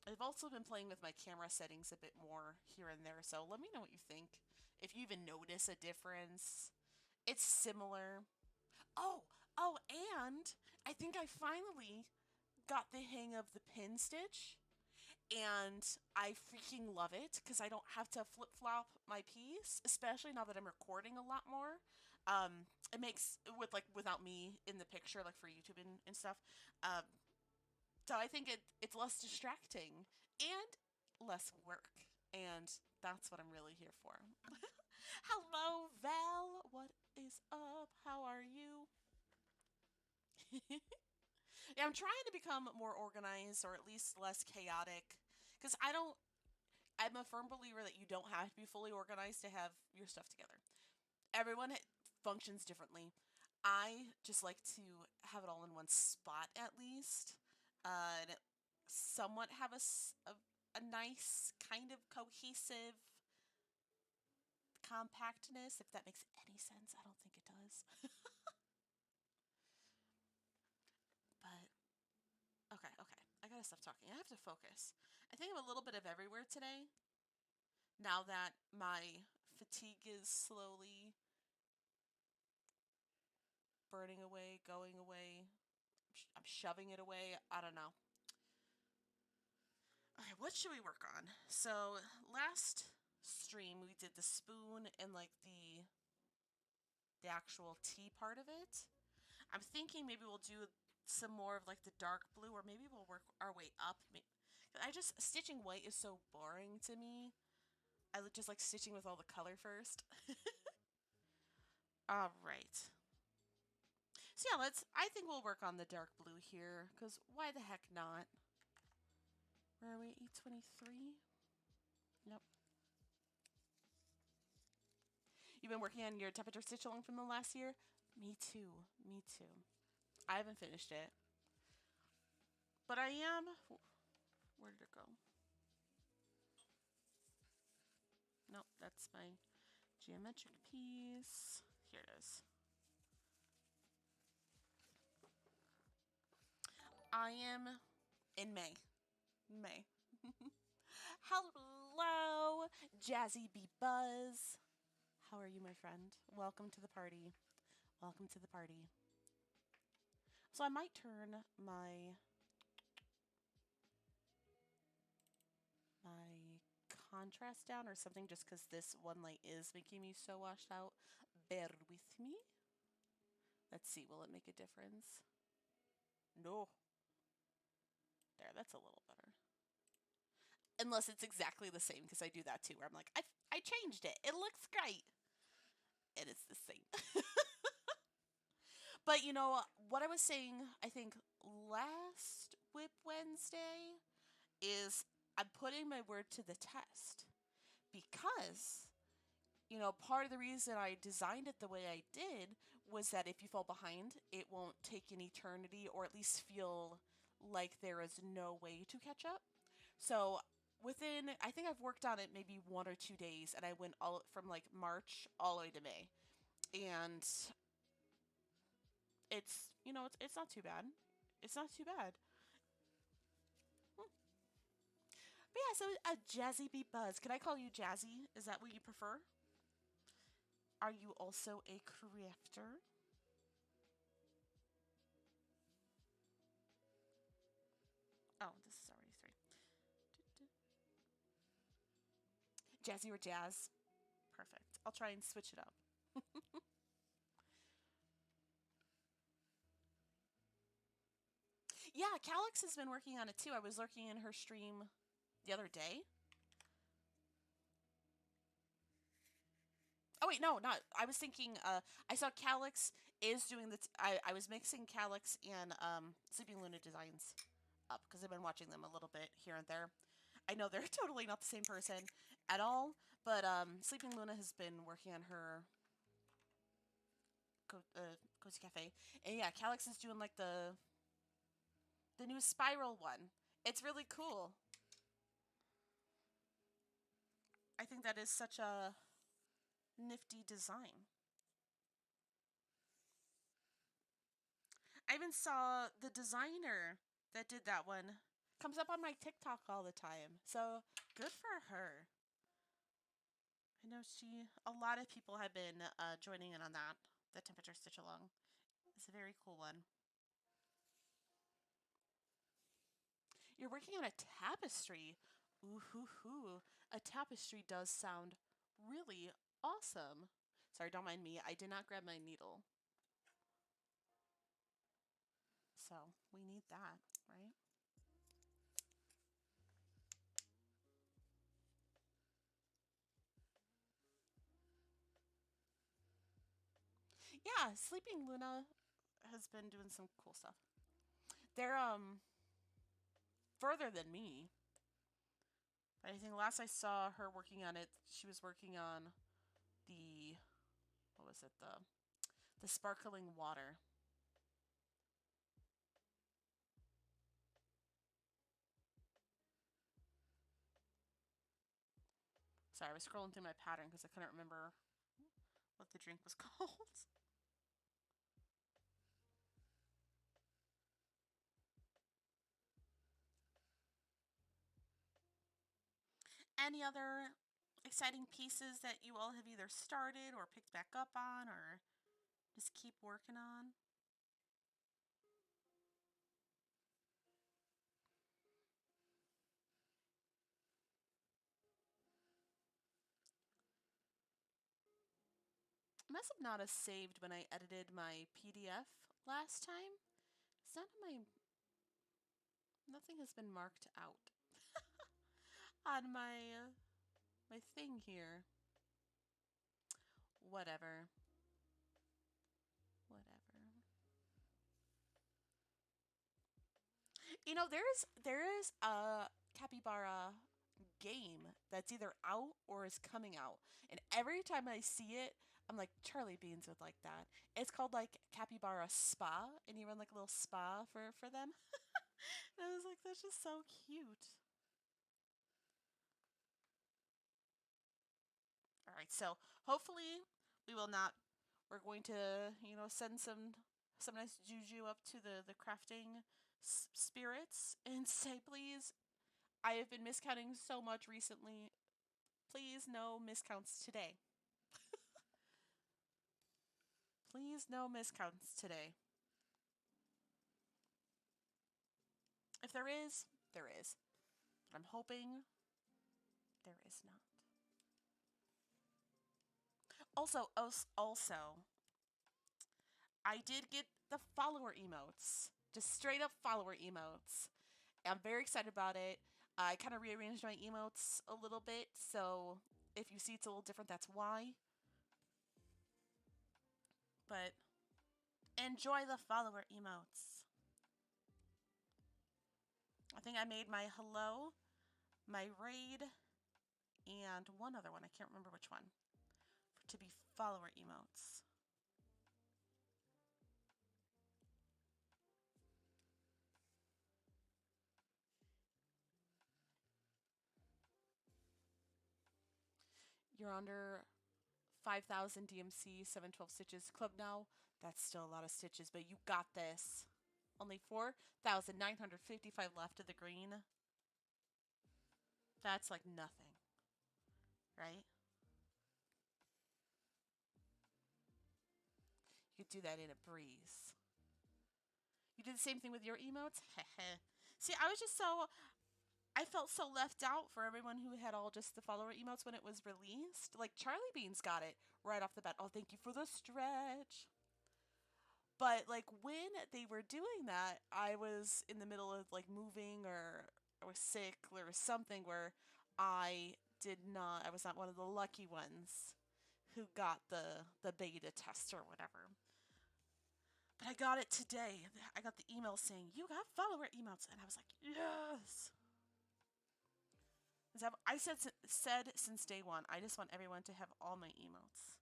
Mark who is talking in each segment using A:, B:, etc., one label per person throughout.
A: I've also been playing with my camera settings a bit more here and there, so let me know what you think. If you even notice a difference. It's similar. Oh, oh, and I think I finally got the hang of the pin stitch, and I freaking love it because I don't have to flip flop my piece, especially now that I'm recording a lot more. It makes with like without me in the picture, like for YouTube and stuff. Um, so I think it's less distracting and less work, and that's what I'm really here for. Hello, Val. What is up? How are you? Yeah, I'm trying to become more organized or at least less chaotic because I'm a firm believer that you don't have to be fully organized to have your stuff together. Everyone functions differently. I just like to have it all in one spot at least, and somewhat have a nice kind of cohesive compactness, if that makes any sense. I don't think it does. But okay, okay. I gotta stop talking. I have to focus. I think I'm a little bit of everywhere today. Now that my fatigue is slowly burning away, going away, I'm shoving it away. I don't know. Okay, what should we work on? So last stream we did the spoon and like the actual tea part of it. I'm thinking maybe we'll do some more of like the dark blue, or maybe we'll work our way up. I just stitching white is so boring to me. I just like stitching with all the color first. All right. So yeah, I think we'll work on the dark blue here, because why the heck not? Where are we? 823? Yep. You've been working on your temperature stitch along from the last year? Me too. Me too. I haven't finished it. But I am. Where did it go? Nope, that's my geometric piece. Here it is. I am in May. May. Hello, Jazzy B Buzz. How are you, my friend? Welcome to the party. Welcome to the party. So I might turn my contrast down or something just because this one light is making me so washed out. Bear with me. Let's see, will it make a difference? No. There, that's a little better. Unless it's exactly the same, because I do that too, where I'm like, I changed it. It looks great. And it's the same. But you know, what I was saying, I think last WIP Wednesday, is I'm putting my word to the test. Because, you know, part of the reason I designed it the way I did was that if you fall behind, it won't take an eternity, or at least feel like there is no way to catch up. So within, I think I've worked on it maybe 1 or 2 days, and I went all from like March all the way to May, and it's not too bad. It's not too bad. Hmm. But yeah, so a Jazzy Bee Buzz. Can I call you Jazzy? Is that what you prefer? Are you also a crafter? Oh, this is already three. Jazzy or Jazz? Perfect. I'll try and switch it up. Yeah, Calix has been working on it too. I was lurking in her stream the other day. Oh wait, no, not. I was thinking. I saw Calix is doing the. I was mixing Calix and Sleeping Luna designs up because I've been watching them a little bit here and there. I know they're totally not the same person at all, but Sleeping Luna has been working on her Cozy Cafe, and yeah, Calix is doing like the new spiral one. It's really cool. I think that is such a nifty design. I even saw the designer that did that one. Comes up on my TikTok all the time. So good for her. I know a lot of people have been joining in on that. The temperature stitch along. It's a very cool one. You're working on a tapestry. Ooh hoo hoo. A tapestry does sound really awesome. Sorry, don't mind me. I did not grab my needle. So we need that, right? Yeah, Sleeping Luna has been doing some cool stuff. They're further than me. I think last I saw her working on it, she was working on the what was it, the sparkling water. Sorry, I was scrolling through my pattern because I couldn't remember what the drink was called. Any other exciting pieces that you all have either started or picked back up on or just keep working on? I must have not have saved when I edited my PDF last time. It's not on my. Nothing has been marked out on my thing here. Whatever. Whatever. You know, there is a capybara game that's either out or is coming out. And every time I see it, I'm like, Charlie Beans would like that. It's called like Capybara Spa, and you run like a little spa for them. And I was like, that's just so cute. All right, so hopefully we will not. We're going to, send some nice juju up to the crafting spirits and say, please. I have been miscounting so much recently. Please, no miscounts today. Please, no miscounts today. If there is, there is. I'm hoping there is not. Also, I did get the follower emotes. Just straight up follower emotes. I'm very excited about it. I kind of rearranged my emotes a little bit, so if you see it's a little different, that's why. But enjoy the follower emotes. I think I made my hello, my raid, and one other one. I can't remember which one. To be follower emotes. You're under 5,000 DMC, 712 stitches club now. That's still a lot of stitches, but you got this. Only 4,955 left of the green. That's like nothing, right? You could do that in a breeze. You did the same thing with your emotes? See, I felt so left out for everyone who had all just the follower emotes when it was released. Like, Charlie Beans got it right off the bat. Oh, thank you for the stretch. But, like, when they were doing that, I was in the middle of, like, moving or I was sick or something where I was not one of the lucky ones who got the beta test or whatever. But I got it today. I got the email saying, you got follower emotes. And I was like, yes. I said since day one, I just want everyone to have all my emotes.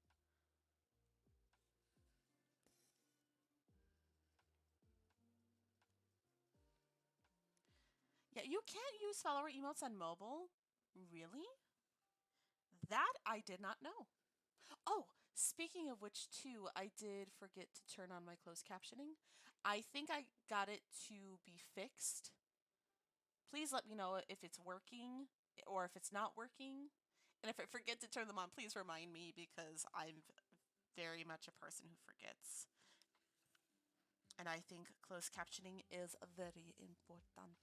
A: Yeah, you can't use follower emotes on mobile. Really? That I did not know. Oh, speaking of which, too, I did forget to turn on my closed captioning. I think I got it to be fixed. Please let me know if it's working or if it's not working. And if I forget to turn them on, please remind me because I'm very much a person who forgets. And I think closed captioning is very importante.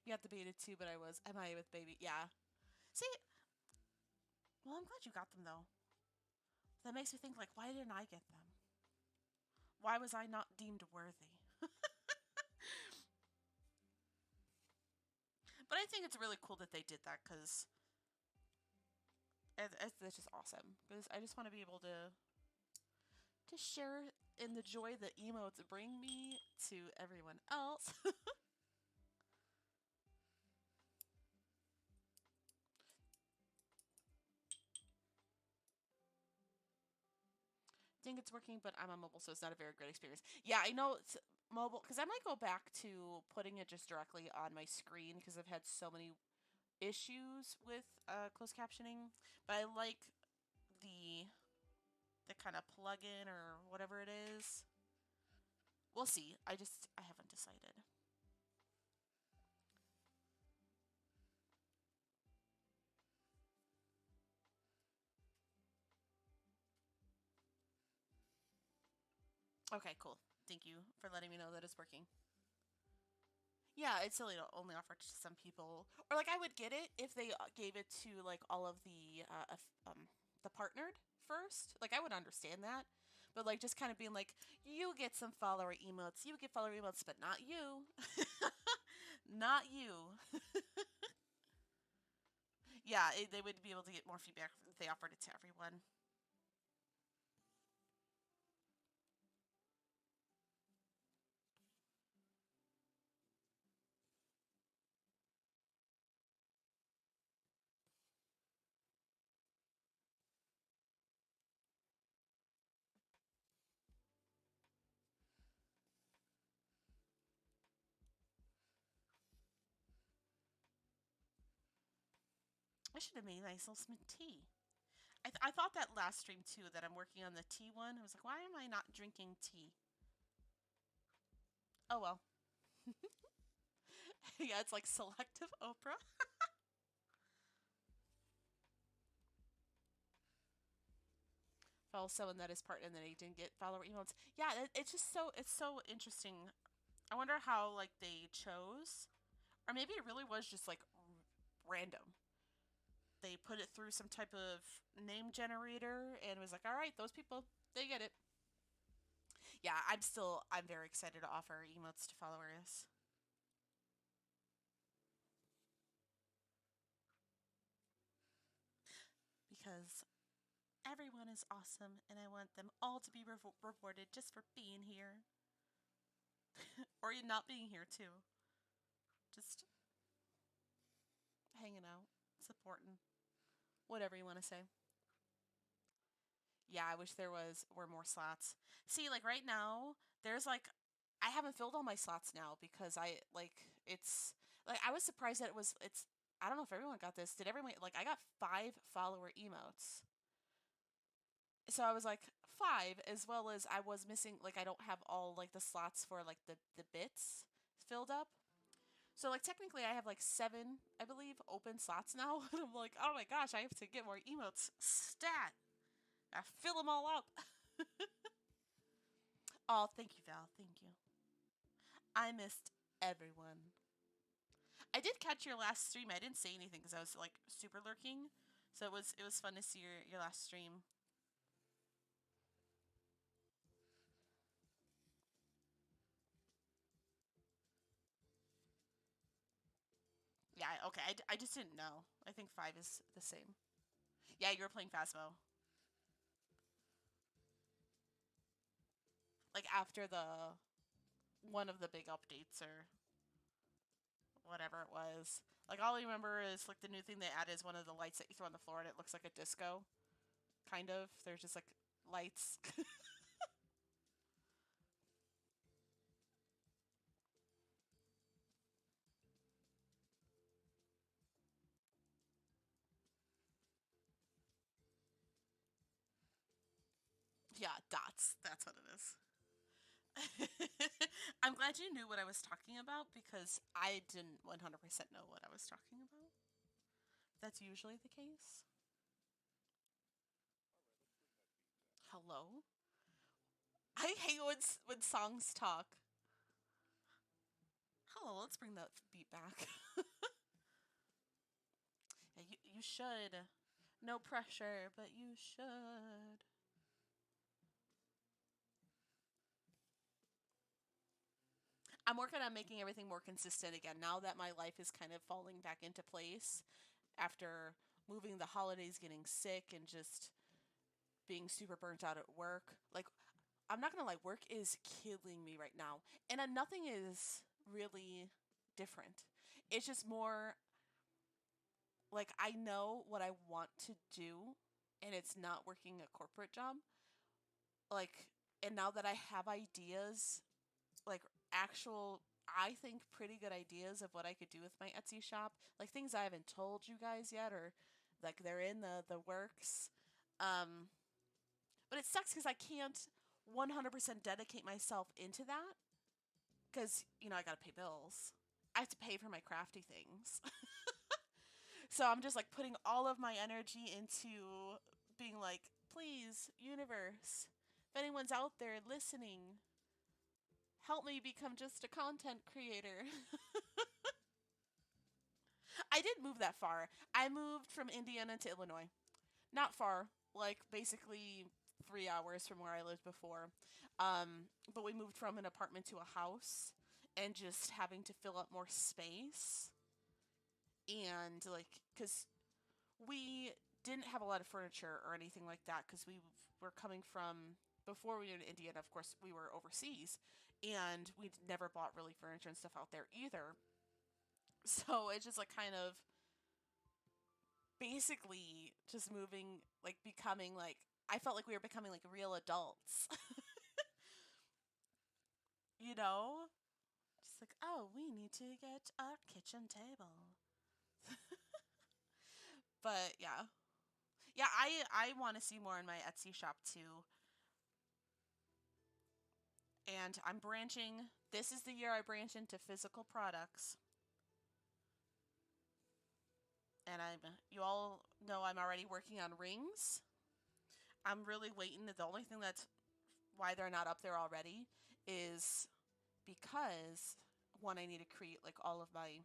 A: You got the beta too, but I was MIA with baby. Yeah. See, well, I'm glad you got them though. That makes me think, like, why didn't I get them? Why was I not deemed worthy? But I think it's really cool that they did that because it's just awesome. Because I just want to be able to share in the joy that emotes bring me to everyone else. Think it's working, but I'm on mobile, so it's not a very great experience. Yeah, I know it's mobile because I might go back to putting it just directly on my screen because I've had so many issues with closed captioning. But I like the kind of plug-in or whatever it is. We'll see. I haven't decided. Okay, cool. Thank you for letting me know that it's working. Yeah, it's silly to only offer it to some people. Or like I would get it if they gave it to like all of the partnered first. Like I would understand that. But like just kind of being like, you get some follower emotes, you get follower emotes, but not you. Not you. Yeah, they would be able to get more feedback if they offered it to everyone. I should have made a nice little some tea. I thought that last stream too that I'm working on the tea one. I was like, why am I not drinking tea? Oh well. Yeah, it's like selective Oprah. Follow someone that is part and then he didn't get follower emotes. Yeah, it's so interesting. I wonder how like they chose, or maybe it really was just like random. They put it through some type of name generator and was like, all right, those people, they get it. Yeah, I'm very excited to offer emotes to followers. Because everyone is awesome and I want them all to be rewarded just for being here. Or not being here too. Just hanging out, supporting, whatever you want to say. Yeah, I wish were more slots. See, like right now, there's like I haven't filled all my slots now because I like it's like I was surprised that it's I don't know if everyone got this. Did everyone like I got 5 follower emotes. So I was like 5 as well as I was missing like I don't have all like the slots for like the bits filled up. So like technically I have like 7, I believe, open slots now. And I'm like, "Oh my gosh, I have to get more emotes." Stat. I fill them all up. Oh, thank you, Val. Thank you. I missed everyone. I did catch your last stream. I didn't say anything because I was like super lurking. So it was fun to see your last stream. Yeah, okay. I just didn't know. I think 5 is the same. Yeah, you were playing Phasmo. Like after the one of the big updates or whatever it was. Like all I remember is like the new thing they added is one of the lights that you throw on the floor and it looks like a disco. Kind of. There's just like lights. Yeah, dots. That's what it is. I'm glad you knew what I was talking about because I didn't 100% know what I was talking about. That's usually the case. Hello? I hate when songs talk. Hello, let's bring that beat back. Yeah, you should. No pressure, but you should. I'm working on making everything more consistent again now that my life is kind of falling back into place after moving the holidays, getting sick, and just being super burnt out at work. Like, I'm not gonna lie, work is killing me right now. And nothing is really different. It's just more like I know what I want to do, and it's not working a corporate job. Like, and now that I have ideas, like actual, I think pretty good ideas of what I could do with my Etsy shop, like things I haven't told you guys yet, or like they're in the works. Um, but it sucks because I can't 100% dedicate myself into that because I gotta pay bills. I have to pay for my crafty things. So I'm just like putting all of my energy into being like, please, universe, if anyone's out there listening, help me become just a content creator. I did move that far. I moved from Indiana to Illinois. Not far, like basically 3 hours from where I lived before. But we moved from an apartment to a house and just having to fill up more space. And like, because we didn't have a lot of furniture or anything like that because we were coming from before we were in Indiana. Of course, we were overseas, and we never bought really furniture and stuff out there either. So it's just like kind of basically just moving, like becoming like I felt like we were becoming like real adults, you know? Just like, oh, we need to get a kitchen table. But yeah, yeah, I want to see more in my Etsy shop too. And I'm branching. This is the year I branch into physical products. And you all know I'm already working on rings. I'm really waiting. The only thing that's why they're not up there already is because one, I need to create like all of my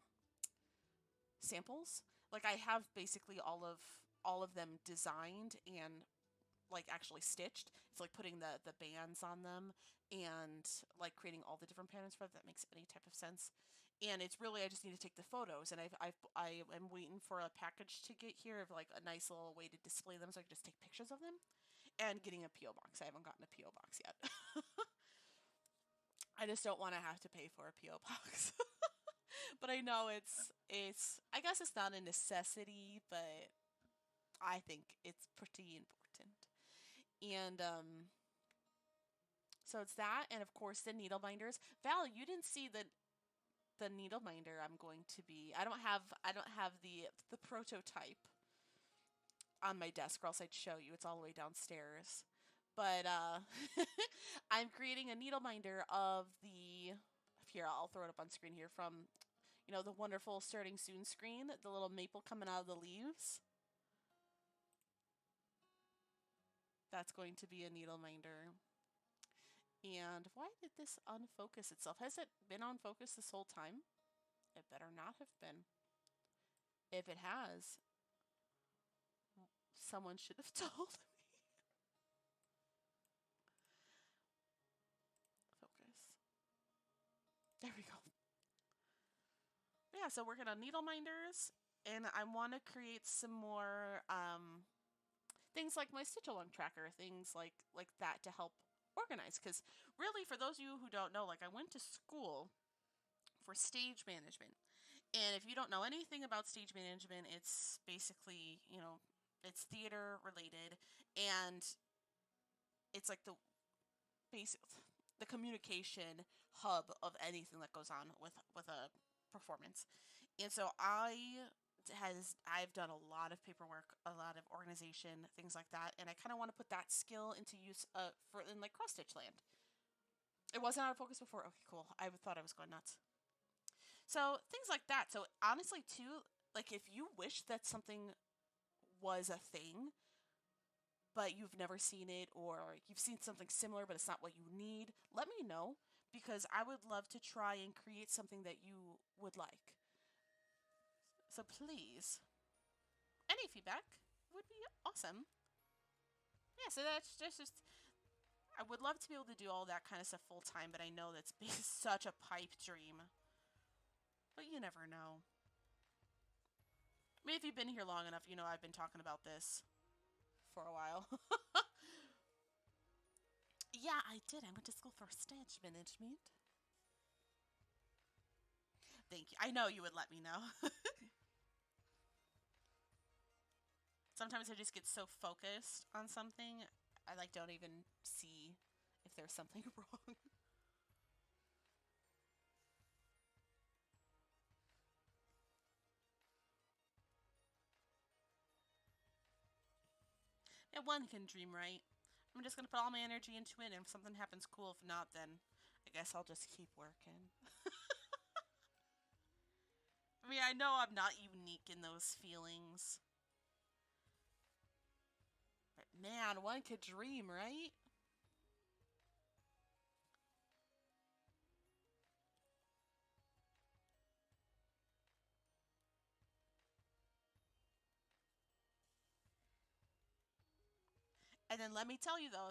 A: samples. Like I have basically all of them designed and like actually stitched. It's like putting the bands on them and like creating all the different patterns for it, if that makes any type of sense. And it's really I just need to take the photos, and I am waiting for a package to get here of like a nice little way to display them, so I can just take pictures of them. And getting a PO box. I haven't gotten a PO box yet. I just don't want to have to pay for a PO box. But I know it's I guess it's not a necessity, but I think it's pretty important. And so it's that, and of course the needle binders. Val, you didn't see the needle binder I'm going to be. I don't have the prototype on my desk, or else I'd show you. It's all the way downstairs. But I'm creating a needle binder of the. Here, I'll throw it up on screen here from the wonderful starting soon screen, the little maple coming out of the leaves. That's going to be a needle minder. And why did this unfocus itself? Has it been on focus this whole time? It better not have been. If it has, someone should have told me. Focus. There we go. Yeah, so working on needle minders, and I want to create some more things like my stitch along tracker, things like that to help organize. Because really, for those of you who don't know, like I went to school for stage management, and if you don't know anything about stage management, it's basically it's theater related, and it's like basic the communication hub of anything that goes on with a performance. And so I I've done a lot of paperwork, a lot of organization, things like that, and I kind of want to put that skill into use for in like cross stitch land. It wasn't out of focus before. Okay, cool. I thought I was going nuts. So things like that. So honestly, too, like if you wish that something was a thing, but you've never seen it, or you've seen something similar, but it's not what you need, let me know because I would love to try and create something that you would like. So please, any feedback would be awesome. Yeah, so that's just I would love to be able to do all that kind of stuff full time, but I know that's such a pipe dream. But you never know. I mean, if you've been here long enough, you know I've been talking about this for a while. Yeah, I did. I went to school for stage management. Thank you. I know you would let me know. Sometimes I just get so focused on something, I like don't even see if there's something wrong. And one can dream, right? I'm just gonna put all my energy into it, and if something happens, cool. If not, then I guess I'll just keep working. I mean, I know I'm not unique in those feelings. But man, one could dream, right? And then let me tell you though,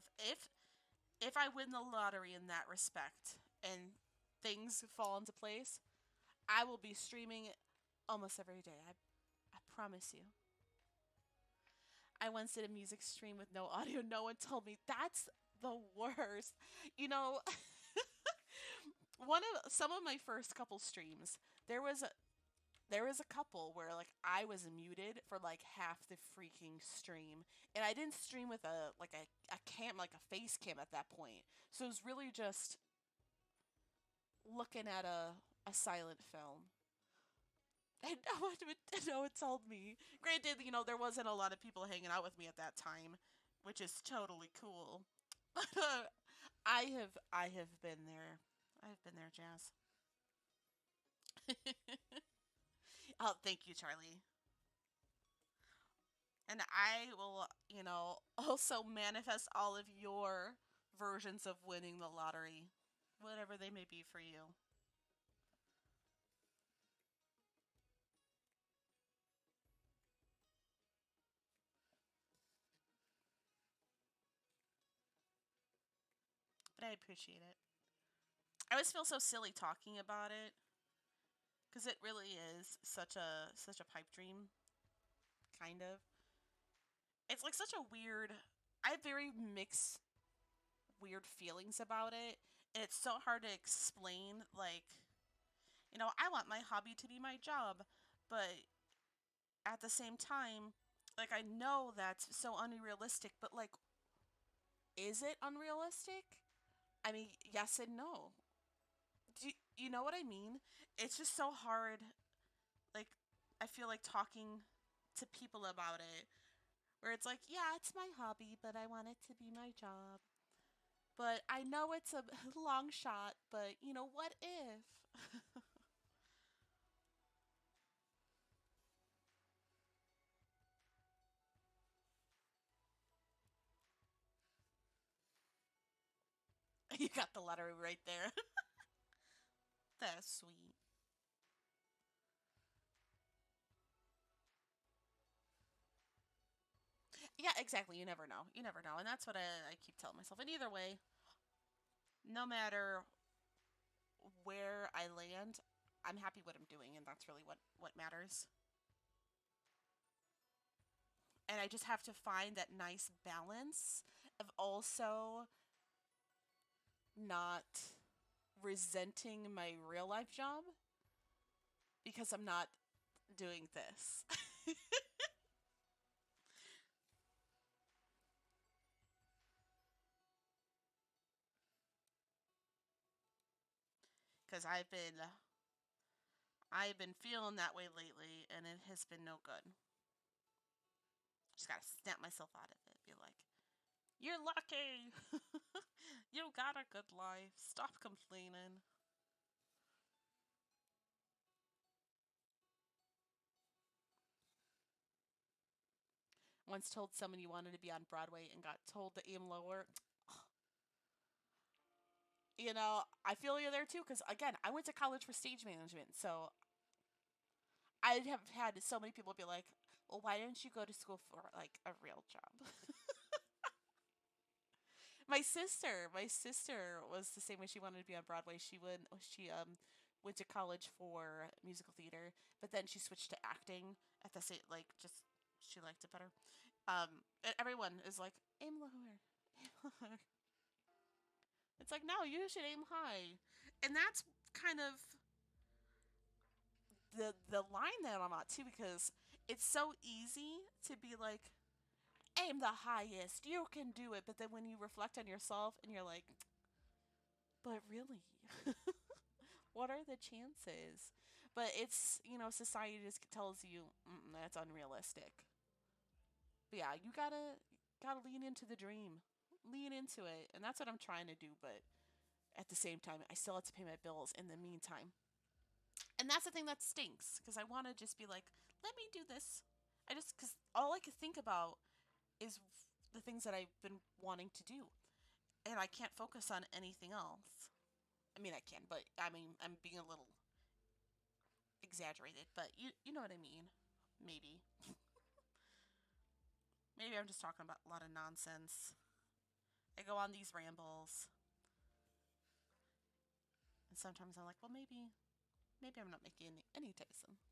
A: if I win the lottery in that respect and things fall into place, I will be streaming almost every day. I promise you. I once did a music stream with no audio. No one told me that's the worst. You know, one of some of my first couple streams, there was a there was a couple where like I was muted for like half the freaking stream, and I didn't stream with a cam like a face cam at that point. So it was really just looking at a silent film. And no one told me. Granted, you know, there wasn't a lot of people hanging out with me at that time, which is totally cool. But I have been there. I've been there, Jazz. Oh, thank you, Charlie. And I will, you know, also manifest all of your versions of winning the lottery, whatever they may be for you. But I appreciate it. I always feel so silly talking about it because it really is such a pipe dream, kind of. It's like such a weird. I have very mixed weird feelings about it, and it's so hard to explain. Like, you know, I want my hobby to be my job, but at the same time, like I know that's so unrealistic, but like, is it unrealistic? I mean, yes and no. Do you know what I mean? It's just so hard. Like, I feel like talking to people about it, where it's like, yeah, it's my hobby, but I want it to be my job. But I know it's a long shot, but you know, what if? You got the lottery right there. That's sweet. Yeah, exactly. You never know. You never know. And that's what I keep telling myself. And either way, no matter where I land, I'm happy what I'm doing, and that's really what matters. And I just have to find that nice balance of also not resenting my real life job because I'm not doing this. Because I've been feeling that way lately, and it has been no good. Just gotta snap myself out of it. Be like, you're lucky. You got a good life. Stop complaining. Once told someone you wanted to be on Broadway and got told to aim lower. You know, I feel you there too, because again, I went to college for stage management, so I have had so many people be like, well, why didn't you go to school for like a real job? My sister was the same way. She wanted to be on Broadway. She went to college for musical theater, but then she switched to acting at the same, like, just she liked it better. And everyone is like, aim lower, aim lower. It's like, no, you should aim high, and that's kind of the line that I'm at too, because it's so easy to be like, aim the highest, you can do it, but then when you reflect on yourself and you're like, but really, what are the chances? But it's, society just tells you that's unrealistic. But yeah, you gotta lean into the dream, lean into it, and that's what I'm trying to do. But at the same time, I still have to pay my bills in the meantime, and that's the thing that stinks, because I want to just be like, let me do this. Because all I can think about is the things that I've been wanting to do, and I can't focus on anything else. I mean, I can, but I mean, I'm being a little exaggerated, but you know what I mean. Maybe. Maybe I'm just talking about a lot of nonsense. I go on these rambles, and sometimes I'm like, well, maybe I'm not making any type of sense.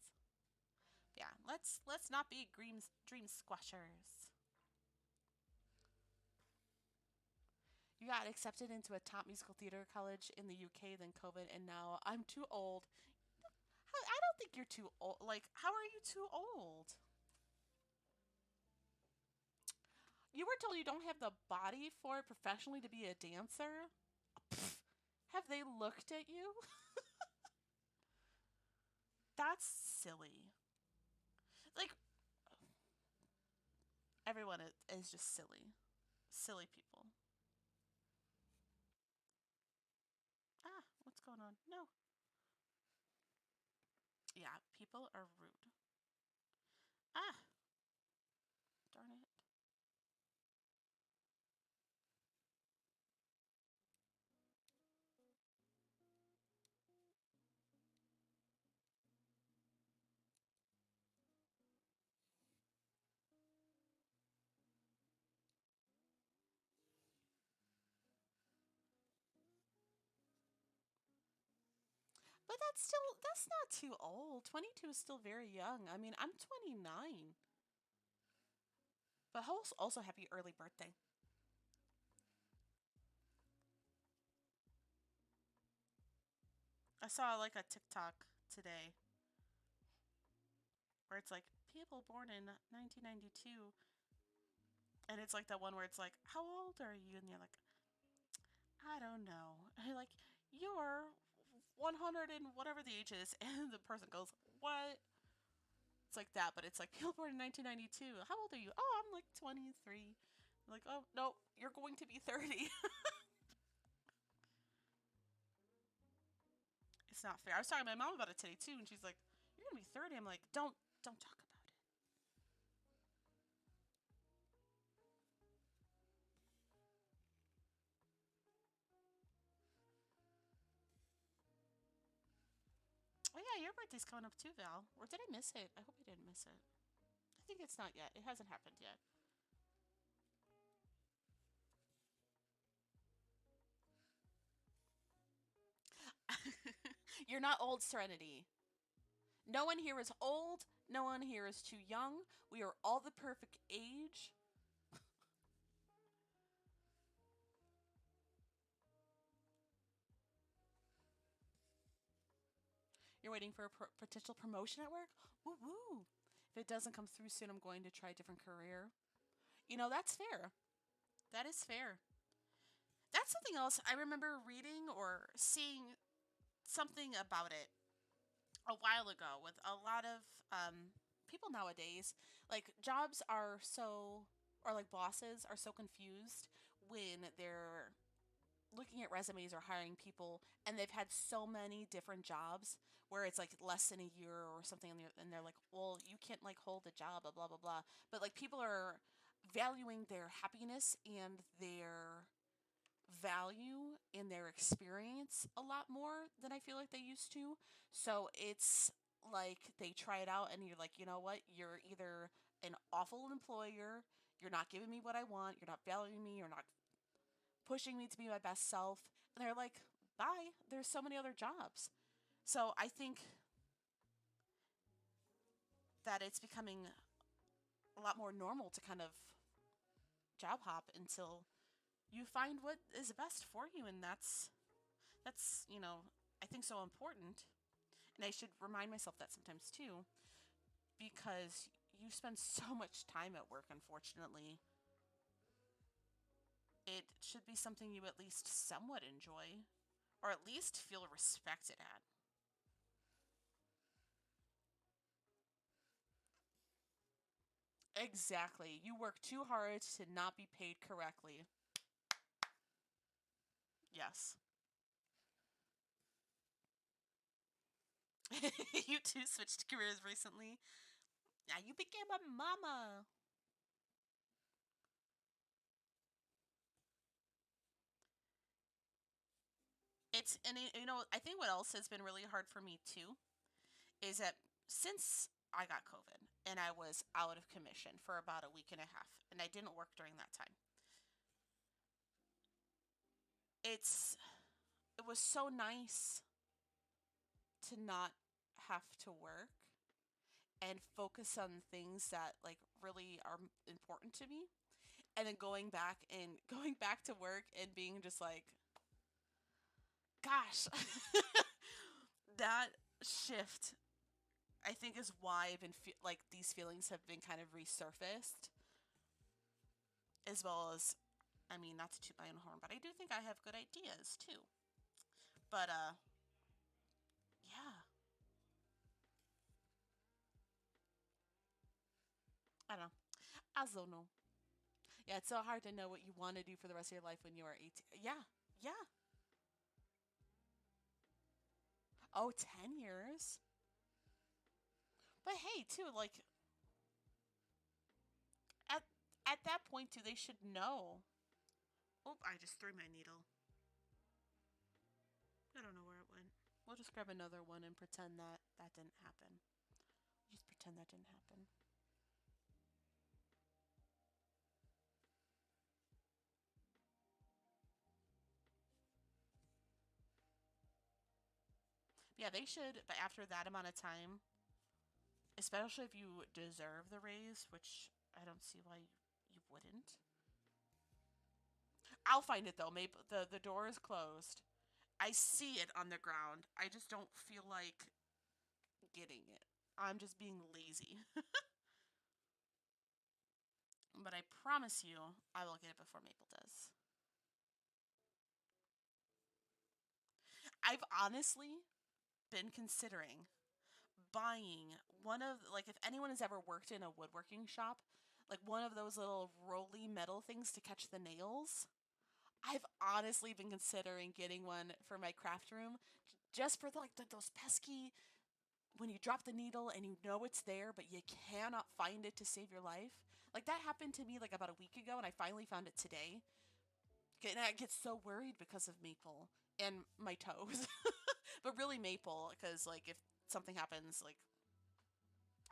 A: Yeah, let's not be dream squashers. You got accepted into a top musical theater college in the UK, then COVID, and now I'm too old. I don't think you're too old. Like, how are you too old? You were told you don't have the body for it professionally to be a dancer? Pfft, have they looked at you? That's silly. Like, everyone is just silly. Silly people. Ah, what's going on? No. Yeah, people are rude. Ah, darn it. But that's not too old. 22 is still very young. I mean, I'm 29. But also happy early birthday. I saw like a TikTok today where it's like people born in 1992, and it's like that one where it's like, how old are you? And you're like, I don't know. And you're like, you're 100 and whatever the age is, and the person goes, what? It's like that, but it's like people born in 1992. How old are you? Oh, I'm like 23. I'm like, oh no, you're going to be 30. It's not fair. I was talking to my mom about it today too, and she's like, you're gonna be 30. I'm like, don't talk about it. Oh yeah, your birthday's coming up too, Val. Or did I miss it? I hope I didn't miss it. I think it's not yet. It hasn't happened yet. You're not old, Serenity. No one here is old. No one here is too young. We are all the perfect age. You're waiting for a potential promotion at work? Woo woo. If it doesn't come through soon, I'm going to try a different career. That's fair. That is fair. That's something else I remember reading or seeing something about it. a while ago with a lot of people nowadays. Like jobs are so, or like bosses are so confused when they're looking at resumes or hiring people and they've had so many different jobs where it's like less than a year or something and they're like, well, you can't like hold a job, blah blah blah blah. But like people are valuing their happiness and their value in their experience a lot more than I feel like they used to. So it's like they try it out and you're like, you know what? You're either an awful employer, you're not giving me what I want, you're not valuing me, you're not pushing me to be my best self. And they're like, bye. There's so many other jobs. So I think that it's becoming a lot more normal to kind of job hop until you find what is best for you, and that's I think so important. And I should remind myself that sometimes too, because you spend so much time at work, unfortunately. It should be something you at least somewhat enjoy, or at least feel respected at. Exactly. You work too hard to not be paid correctly. Yes. You two switched careers recently. Now you became a mama. I think what else has been really hard for me too is that since I got COVID and I was out of commission for about a week and a half and I didn't work during that time, it was so nice to not have to work and focus on things that like really are important to me, and then going back and going back to work and being just like, gosh, that shift I think is why I've been like these feelings have been kind of resurfaced, as well as, I mean, not to toot my own horn, but I do think I have good ideas too. But yeah, I don't know. I don't know. Yeah, it's so hard to know what you want to do for the rest of your life when you are 18. Yeah, yeah. Oh, 10 years. But hey, too, like at at that point too, they should know. Oh, I just threw my needle. I don't know where it went. We'll just grab another one and pretend that that didn't happen. Just pretend that didn't happen. Yeah, they should, but after that amount of time, especially if you deserve the raise, which I don't see why you wouldn't. I'll find it though. Maybe the door is closed. I see it on the ground. I just don't feel like getting it. I'm just being lazy. But I promise you, I will get it before Maple does. I've honestly been considering buying one of, like, if anyone has ever worked in a woodworking shop, like one of those little roly metal things to catch the nails. I've honestly been considering getting one for my craft room, just for like those pesky, when you drop the needle and you know it's there but you cannot find it to save your life. Like that happened to me like about a week ago and I finally found it today. And I get so worried because of Maple and my toes. But really Maple, because like if something happens, like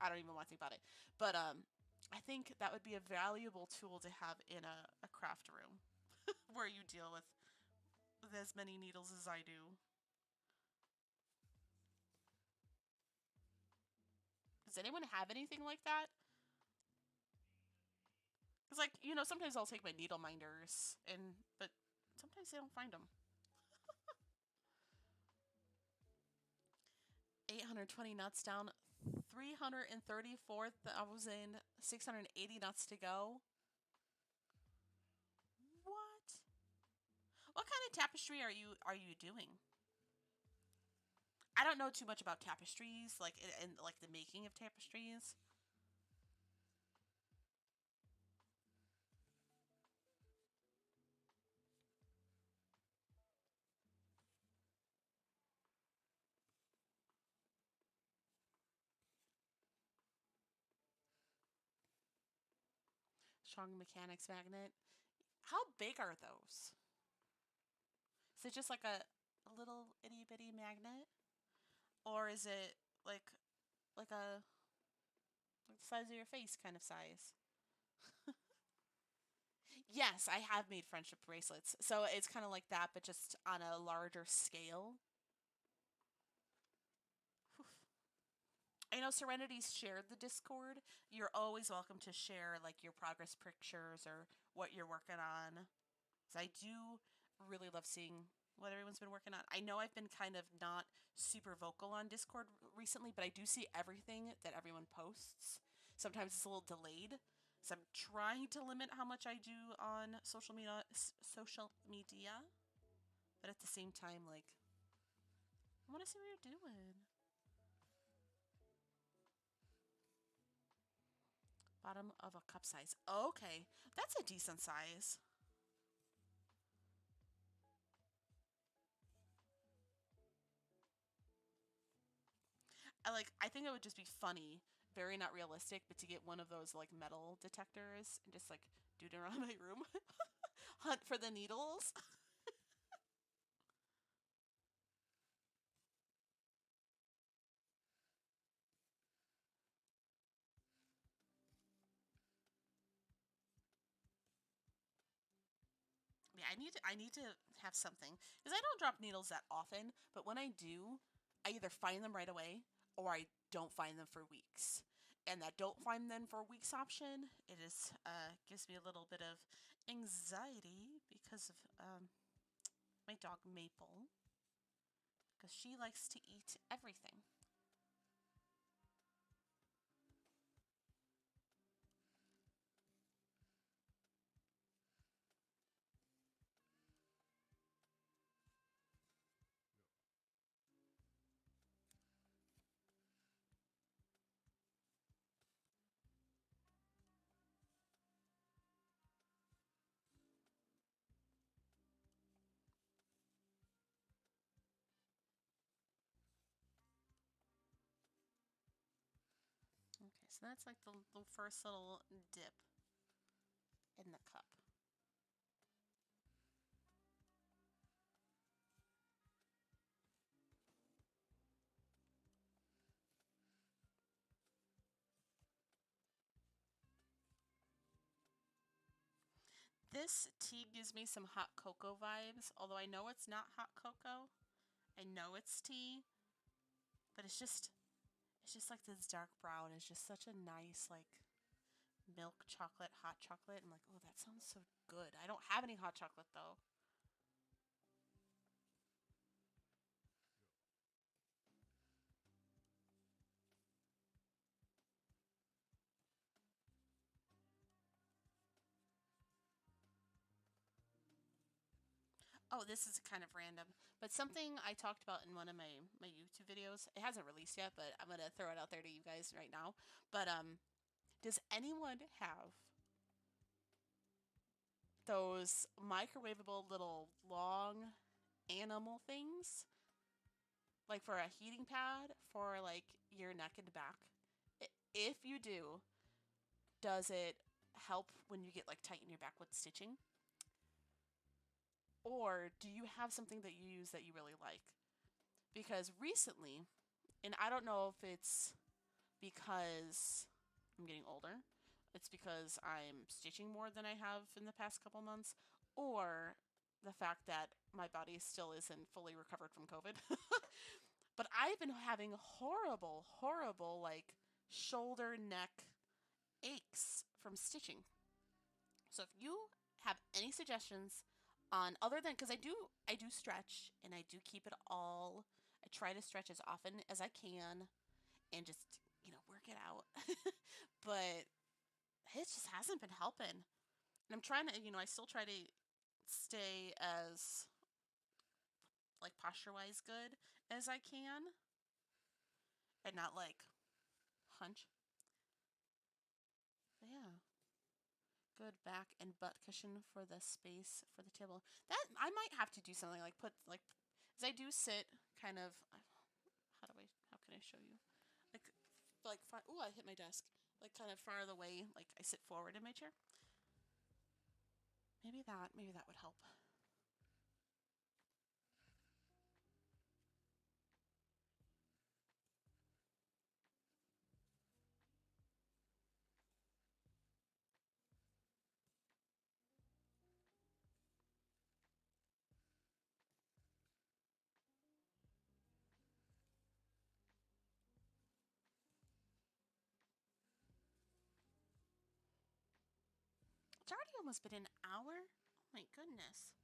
A: I don't even want to think about it. But I think that would be a valuable tool to have in a craft room where you deal with as many needles as I do. Does anyone have anything like that? Because like sometimes I'll take my needle minders but sometimes they don't find them. 820 nuts down, 334,680 nuts to go. What? What kind of tapestry are you doing? I don't know too much about tapestries, like and like the making of tapestries. Strong mechanics magnet. How big are those? Is it just like a little itty bitty magnet, or is it like a like the size of your face kind of size? Yes, I have made friendship bracelets, so it's kind of like that, but just on a larger scale. I know Serenity's shared the Discord. You're always welcome to share like your progress pictures or what you're working on. 'Cause I do really love seeing what everyone's been working on. I know I've been kind of not super vocal on Discord recently, but I do see everything that everyone posts. Sometimes it's a little delayed. So I'm trying to limit how much I do on social media, but at the same time, like, I want to see what you're doing. Bottom of a cup size. Okay, that's a decent size. I think it would just be funny, very not realistic, but to get one of those like metal detectors and just like dude around my room, hunt for the needles. Yeah, I need to have something because I don't drop needles that often, but when I do, I either find them right away or I don't find them for weeks. And that don't find them for weeks option, it is gives me a little bit of anxiety because of my dog Maple, because she likes to eat everything. Okay, so that's like the first little dip in the cup. This tea gives me some hot cocoa vibes, although I know it's not hot cocoa. I know it's tea, but it's just like this dark brown is just such a nice like milk chocolate, hot chocolate. I'm like, oh, that sounds so good. I don't have any hot chocolate though. Oh, this is kind of random, but something I talked about in one of my YouTube videos. It hasn't released yet, but I'm gonna throw it out there to you guys right now. But does anyone have those microwavable little long animal things, like for a heating pad for like your neck and back? If you do, does it help when you get like tight in your back with stitching? Or do you have something that you use that you really like? Because recently, and I don't know if it's because I'm getting older, it's because I'm stitching more than I have in the past couple months, or the fact that my body still isn't fully recovered from COVID. But I've been having horrible, horrible, like shoulder, neck aches from stitching. So if you have any suggestions on other than because I do stretch and I do keep it all. I try to stretch as often as I can and just work it out. But it just hasn't been helping. And I'm trying to I still try to stay as like posture wise good as I can. and not like hunch. But yeah. Good back and butt cushion for the space for the table. That I might have to do something like put like as I do sit kind of how can I show you? Like oh, I hit my desk. Like kind of far away, like I sit forward in my chair. Maybe that would help. It's already almost been an hour. Oh my goodness.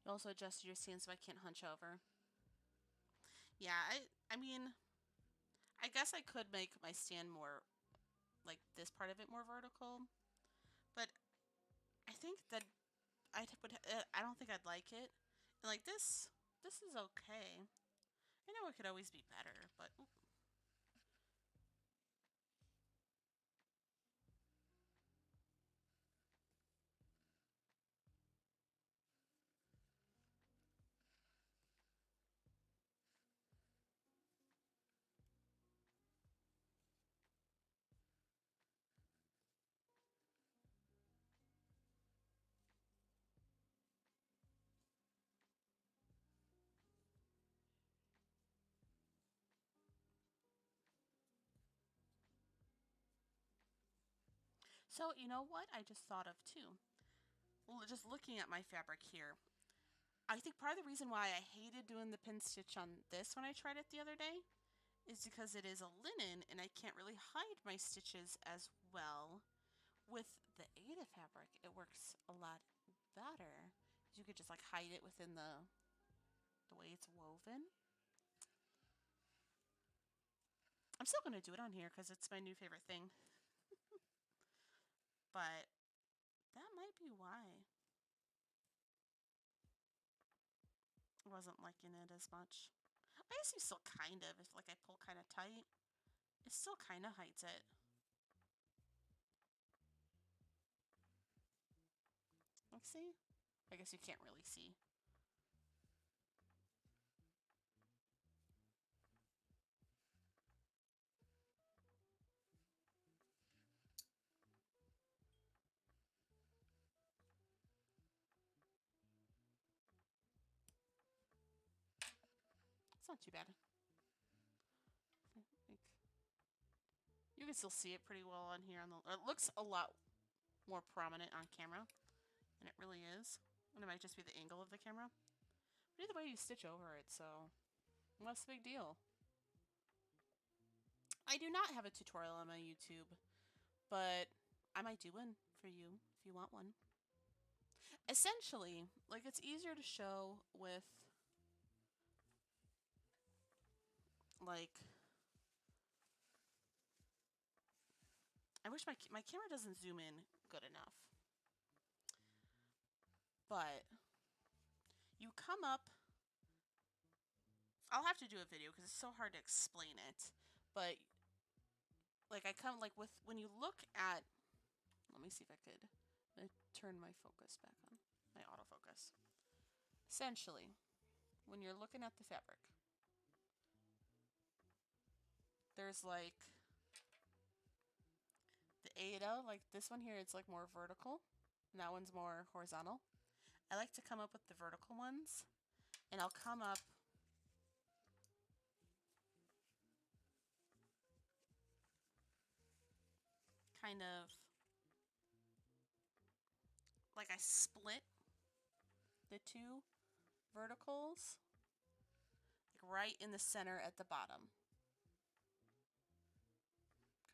A: You also adjusted your stand so I can't hunch over. Yeah, I mean, I guess I could make my stand more, like this part of it more vertical, but I think that I don't think I'd like it. And like this is okay. I know it could always be better, but so you know what I just thought of too. Well, just looking at my fabric here, I think part of the reason why I hated doing the pin stitch on this when I tried it the other day is because it is a linen and I can't really hide my stitches as well. With the Ada fabric, it works a lot better. You could just like hide it within the way it's woven. I'm still gonna do it on here because it's my new favorite thing. But that might be why I wasn't liking it as much. I guess you still kind of, if like I pull kind of tight, it still kind of hides it. Like, see? I guess you can't really see. It's not too bad. Like, you can still see it pretty well on here. It looks a lot more prominent on camera, and it really is. And it might just be the angle of the camera. But either way, you stitch over it, so what's the big deal? I do not have a tutorial on my YouTube, but I might do one for you if you want one. Essentially, like it's easier to show with like I wish my camera doesn't zoom in good enough. But you come up, I'll have to do a video because it's so hard to explain it. But like I come like with when you look at, let me see if I could turn my focus back on, my autofocus. Essentially, when you're looking at the fabric, there's like the Ada, like this one here, it's like more vertical, and that one's more horizontal. I like to come up with the vertical ones, and I'll come up kind of like I split the two verticals like right in the center at the bottom.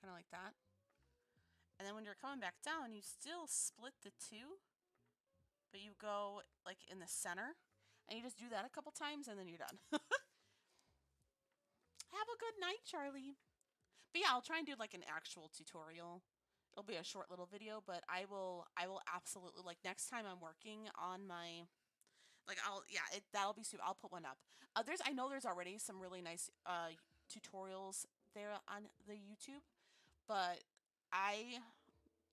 A: Kind of like that. And then when you're coming back down, you still split the two, but you go like in the center. And you just do that a couple times and then you're done. Have a good night, Charlie. But yeah, I'll try and do like an actual tutorial. It'll be a short little video, but I will absolutely, like, next time I'm working on my, like, I'll, yeah, that'll be super. I'll put one up. I know there's already some really nice tutorials there on the YouTube, but I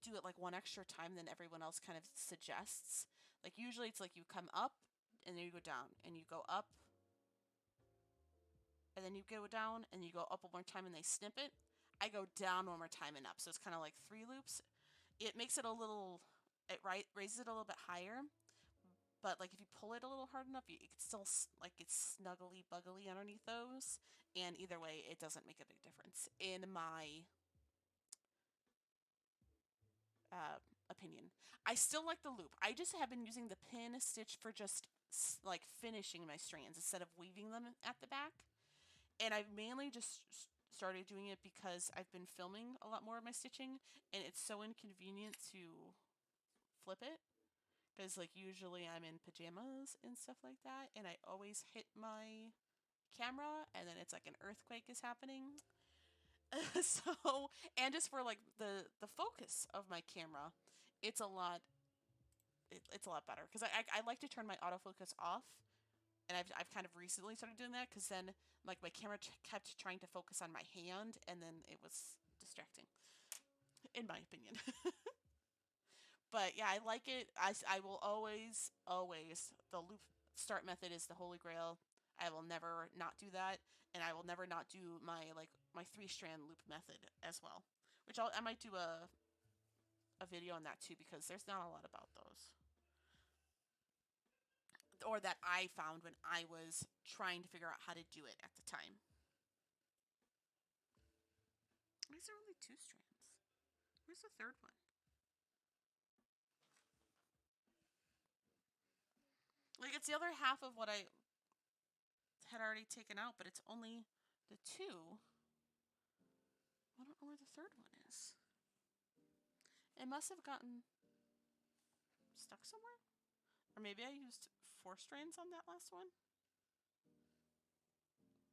A: do it like one extra time than everyone else kind of suggests. Like, usually it's like you come up and then you go down and you go up and then you go down and you go up one more time and they snip it. I go down one more time and up. So it's kind of like 3 loops. It makes it a little, it raises it a little bit higher. But like if you pull it a little hard enough, it can still, like, it's snuggly buggly underneath those. And either way, it doesn't make a big difference in my uh, opinion. I still like the loop. I just have been using the pin stitch for just like finishing my strands instead of weaving them at the back. And I've mainly just started doing it because I've been filming a lot more of my stitching and it's so inconvenient to flip it. Because, like, usually I'm in pajamas and stuff like that, and I always hit my camera, and then it's like an earthquake is happening. So, and just for like the focus of my camera, it's a lot. It's a lot better because I like to turn my autofocus off, and I've kind of recently started doing that because then like my camera kept trying to focus on my hand, and then it was distracting, in my opinion. But yeah, I like it. I will always, the loop start method is the holy grail. I will never not do that, and I will never not do my 3-strand loop method as well. Which I might do a video on that too because there's not a lot about those, or that I found when I was trying to figure out how to do it at the time. These are only 2 strands. Where's the third one? Like, it's the other half of what I had already taken out, but it's only the 2. I don't know where the third one is. It must have gotten stuck somewhere. Or maybe I used 4 strands on that last one.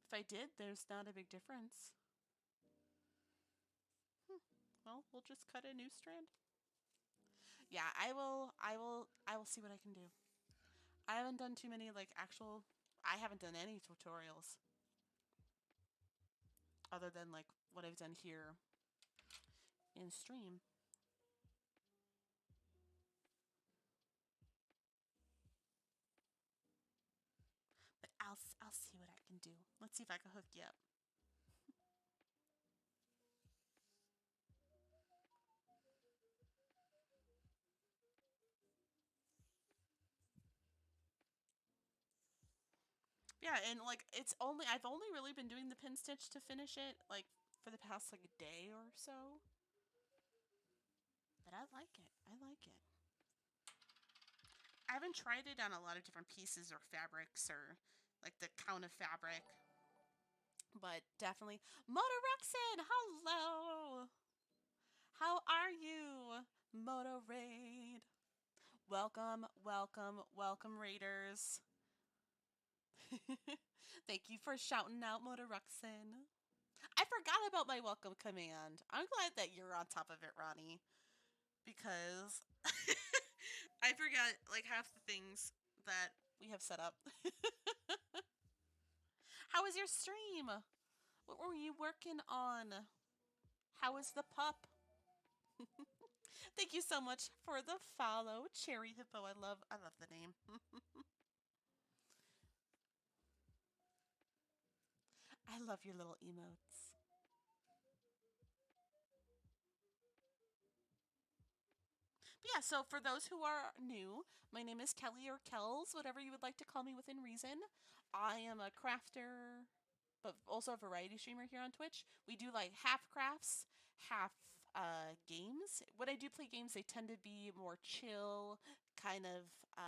A: If I did, there's not a big difference. Well, we'll just cut a new strand. Yeah, I will see what I can do. I haven't done too many I haven't done any tutorials other than like what I've done here in stream. But I'll see what I can do. Let's see if I can hook you up. Yeah, and like I've only really been doing the pin stitch to finish it like for the past like a day or so. But I like it. I like it. I haven't tried it on a lot of different pieces or fabrics or like the count of fabric. But definitely Moto Rexon, hello. How are you? Moto Raid. Welcome, welcome, welcome, Raiders. Thank you for shouting out Moto Rexon. I forgot about my welcome command. I'm glad that you're on top of it, Ronnie. Because I forgot like half the things that we have set up. How was your stream? What were you working on? How was the pup? Thank you so much for the follow, Cherry Hippo. I love the name. I love your little emotes. But yeah, so for those who are new, my name is Kelly or Kells, whatever you would like to call me within reason. I am a crafter, but also a variety streamer here on Twitch. We do like half crafts, half games. When I do play games, they tend to be more chill, kind of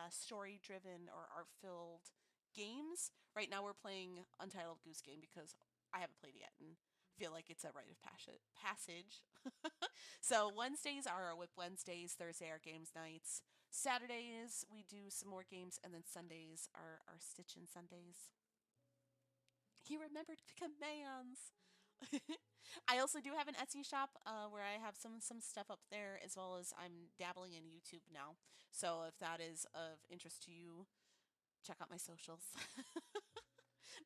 A: story driven or art filled games. Right now, we're playing Untitled Goose Game because I haven't played it yet and feel like it's a rite of passage. So Wednesdays are our WIP Wednesdays, Thursday are games nights, Saturdays we do some more games, and then Sundays are our Stitchin' Sundays. He remembered commands. I also do have an Etsy shop where I have some stuff up there, as well as I'm dabbling in YouTube now. So if that is of interest to you, check out my socials.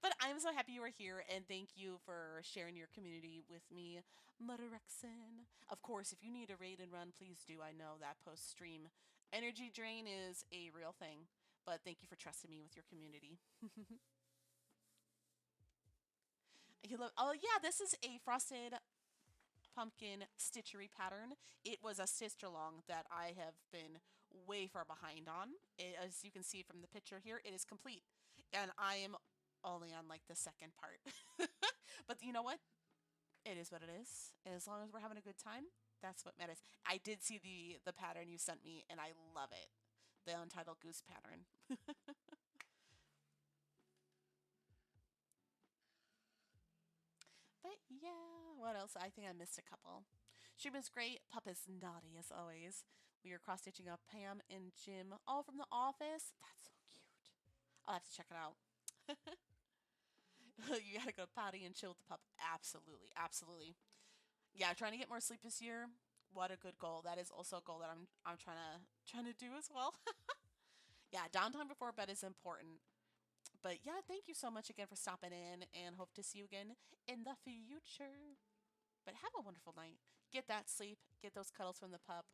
A: But I'm so happy you were here, and thank you for sharing your community with me, Mutterexen. Of course, if you need a raid and run, please do. I know that post stream energy drain is a real thing, but thank you for trusting me with your community. Oh yeah, this is a frosted pumpkin stitchery pattern. It was a stitch along that I have been way far behind on. As you can see from the picture here, it is complete, and I am only on like the second part. But you know what? It is what it is. As long as we're having a good time, that's what matters. I did see the pattern you sent me, and I love it. The Untitled Goose pattern. But yeah, what else? I think I missed a couple. She was great. Pup is naughty as always. We are cross stitching up Pam and Jim, all from the office. That's so cute. I'll have to check it out. You gotta go potty and chill with the pup. Absolutely, absolutely. Yeah, trying to get more sleep this year. What a good goal. That is also a goal that I'm trying to do as well. Yeah, downtime before bed is important. But yeah, thank you so much again for stopping in, and hope to see you again in the future. But have a wonderful night. Get that sleep. Get those cuddles from the pup.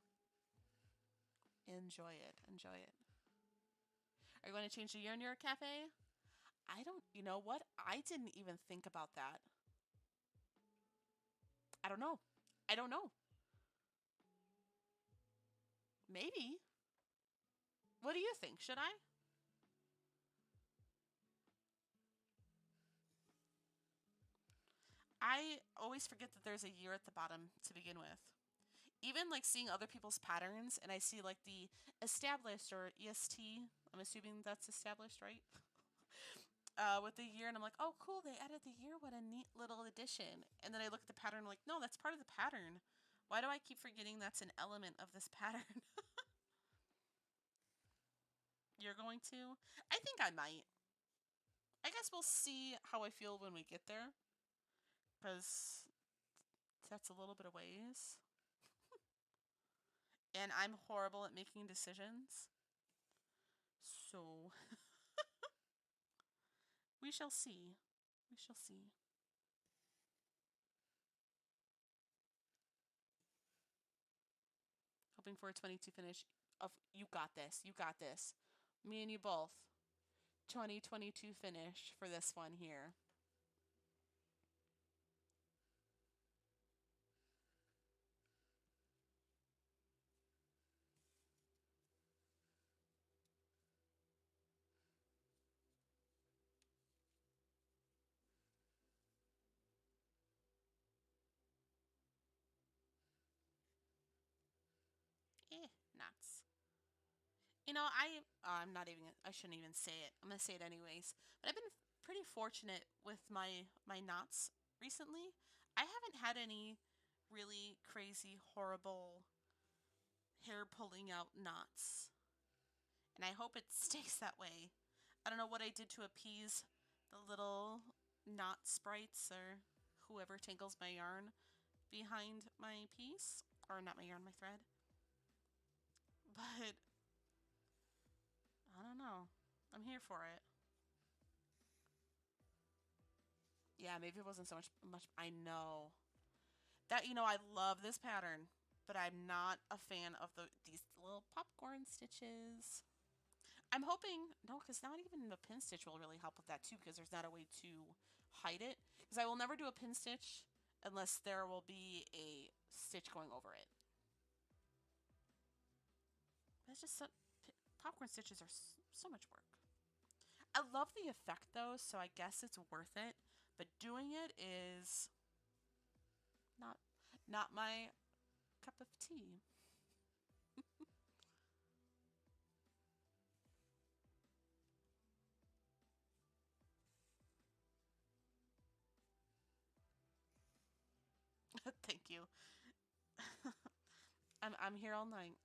A: Enjoy it. Enjoy it. Are you going to change the year in your cafe? I don't, you know what? I didn't even think about that. I don't know. I don't know. Maybe. What do you think? Should I? I always forget that there's a year at the bottom to begin with. Even like seeing other people's patterns, and I see like the established or EST. I'm assuming that's established, right? With the year, and I'm like, oh, cool, they added the year. What a neat little addition. And then I look at the pattern, I'm like, no, that's part of the pattern. Why do I keep forgetting that's an element of this pattern? You're going to? I think I might. I guess we'll see how I feel when we get there, because that's a little bit of ways. And I'm horrible at making decisions. So we shall see. We shall see. Hoping for a 22 finish. Of you got this. You got this. Me and you both. 2022 finish for this one here. Nuts. I'm not even. I shouldn't even say it. I'm gonna say it anyways. But I've been pretty fortunate with my knots recently. I haven't had any really crazy, horrible hair pulling out knots, and I hope it stays that way. I don't know what I did to appease the little knot sprites or whoever tangles my yarn behind my piece, or not my yarn, my thread. But I don't know. I'm here for it. Yeah, maybe it wasn't so much. I know that I love this pattern, but I'm not a fan of these little popcorn stitches. I'm hoping no, because not even the pin stitch will really help with that too, because there's not a way to hide it. Because I will never do a pin stitch unless there will be a stitch going over it. That's just popcorn stitches are so much work. I love the effect though, so I guess it's worth it. But doing it is not not my cup of tea. Thank you. I'm here all night.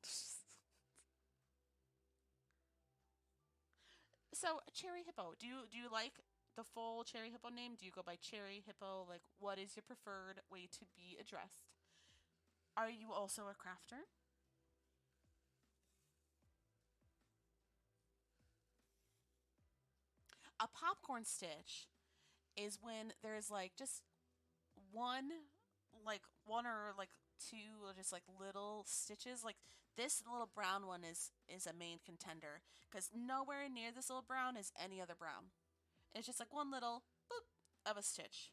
A: So, Cherry Hippo, do you like the full Cherry Hippo name? Do you go by Cherry Hippo? Like, what is your preferred way to be addressed? Are you also a crafter? A popcorn stitch is when there's like just one, one or like two, or just like little stitches. Like this little brown one is a main contender because nowhere near this little brown is any other brown. It's just like one little boop of a stitch.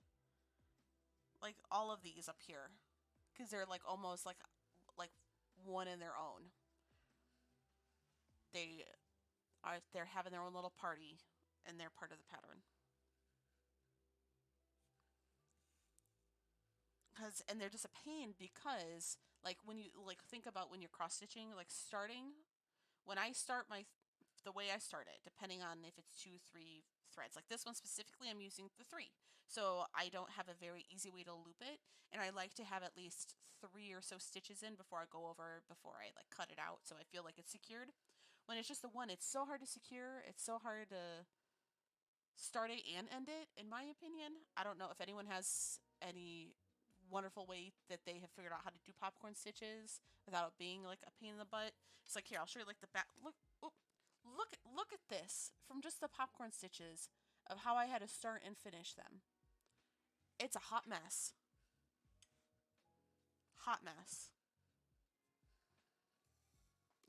A: Like all of these up here, because they're like almost like one in their own. They they're having their own little party, and they're part of the pattern. Cause and they're just a pain because like when you like think about when you're cross stitching, like starting when I start the way I start it, depending on if it's 2, 3 threads. Like this one specifically, I'm using the 3, so I don't have a very easy way to loop it, and I like to have at least 3 or so stitches in before I go over before I like cut it out, so I feel like it's secured. When it's just the one, it's so hard to secure. It's so hard to start it and end it, in my opinion. I don't know if anyone has any wonderful way that they have figured out how to do popcorn stitches without it being like a pain in the butt. It's like here, I'll show you like the back. Look at this from just the popcorn stitches of how I had to start and finish them. It's a hot mess. Hot mess.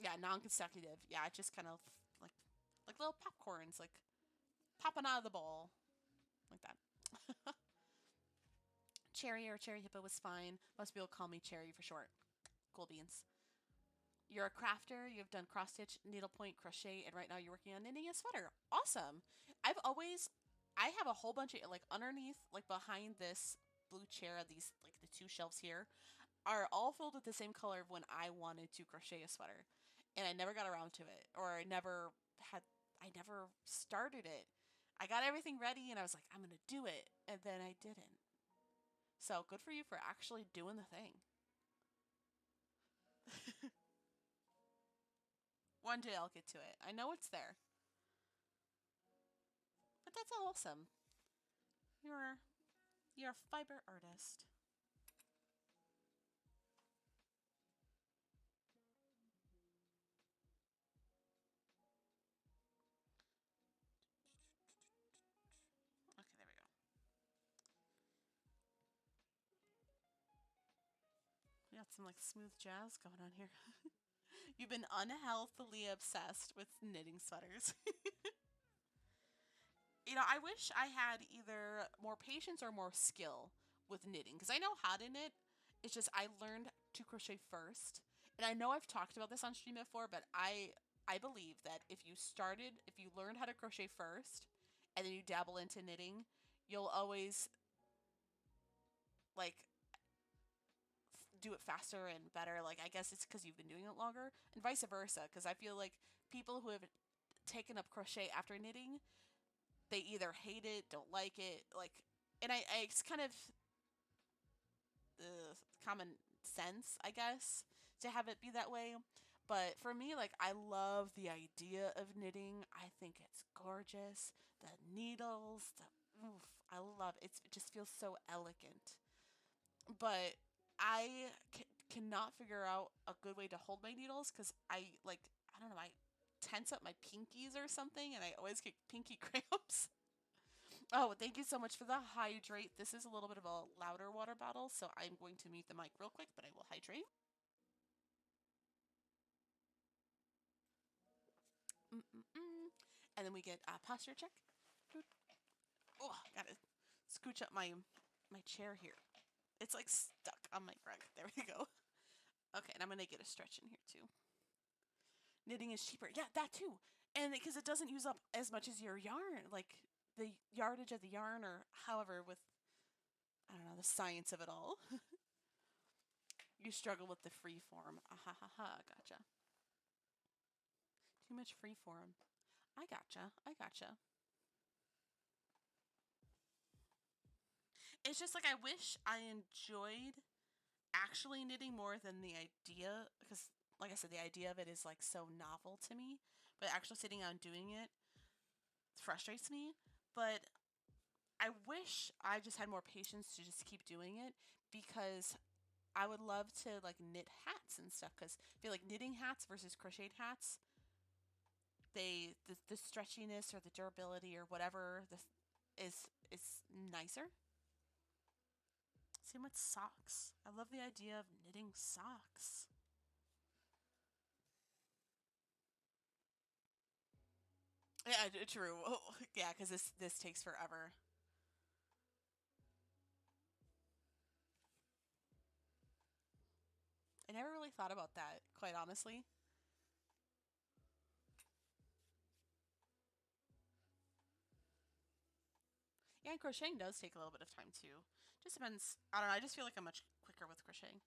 A: Yeah, non-consecutive. Yeah, it just kind of like little popcorns, like popping out of the bowl, like that. Cherry or Cherry Hippo was fine. Most people call me Cherry for short. Cool beans. You're a crafter. You've done cross stitch, needlepoint, crochet, and right now you're working on knitting a sweater. Awesome. I have a whole bunch of like underneath, like behind this blue chair. These like the 2 shelves here are all filled with the same color of when I wanted to crochet a sweater, and I never got around to it, or I never started it. I got everything ready, and I was like, I'm gonna do it, and then I didn't. So good for you for actually doing the thing. One day I'll get to it. I know it's there. But that's awesome. You're you're a fiber artist. Okay, there we go. We got some like smooth jazz going on here. You've been unhealthily obsessed with knitting sweaters. I wish I had either more patience or more skill with knitting because I know how to knit. It's just I learned to crochet first. And I know I've talked about this on stream before, but I believe that if you learned how to crochet first and then you dabble into knitting, you'll always like do it faster and better. Like I guess it's because you've been doing it longer, and vice versa. Because I feel like people who have taken up crochet after knitting, they either hate it, don't like it, like, and it's kind of common sense, I guess, to have it be that way. But for me, like, I love the idea of knitting. I think it's gorgeous. The needles, I love it. It just feels so elegant. But cannot figure out a good way to hold my needles because I don't know, I tense up my pinkies or something, and I always get pinky cramps. Oh, thank you so much for the hydrate. This is a little bit of a louder water bottle, so I'm going to mute the mic real quick, but I will hydrate. Mm-mm-mm. And then we get a posture check. Oh, gotta scooch up my chair here. It's like stuck on my rug. There we go. Okay, and I'm gonna get a stretch in here too. Knitting is cheaper. Yeah, that too. And because it doesn't use up as much as your yarn, like the yardage of the yarn, or however, with I don't know the science of it all. You struggle with the free form. Ah ha ha ha. Gotcha. Too much free form. I gotcha. I gotcha. It's just like I wish I enjoyed actually knitting more than the idea, because like I said, the idea of it is like so novel to me, but actually sitting down and doing it frustrates me. But I wish I just had more patience to just keep doing it because I would love to like knit hats and stuff because I feel like knitting hats versus crocheted hats, the stretchiness or the durability or whatever this is nicer. Same with socks. I love the idea of knitting socks. Yeah, true. Oh, yeah, because this takes forever. I never really thought about that, quite honestly. Yeah, and crocheting does take a little bit of time too. Just depends. I don't know. I just feel like I'm much quicker with crocheting.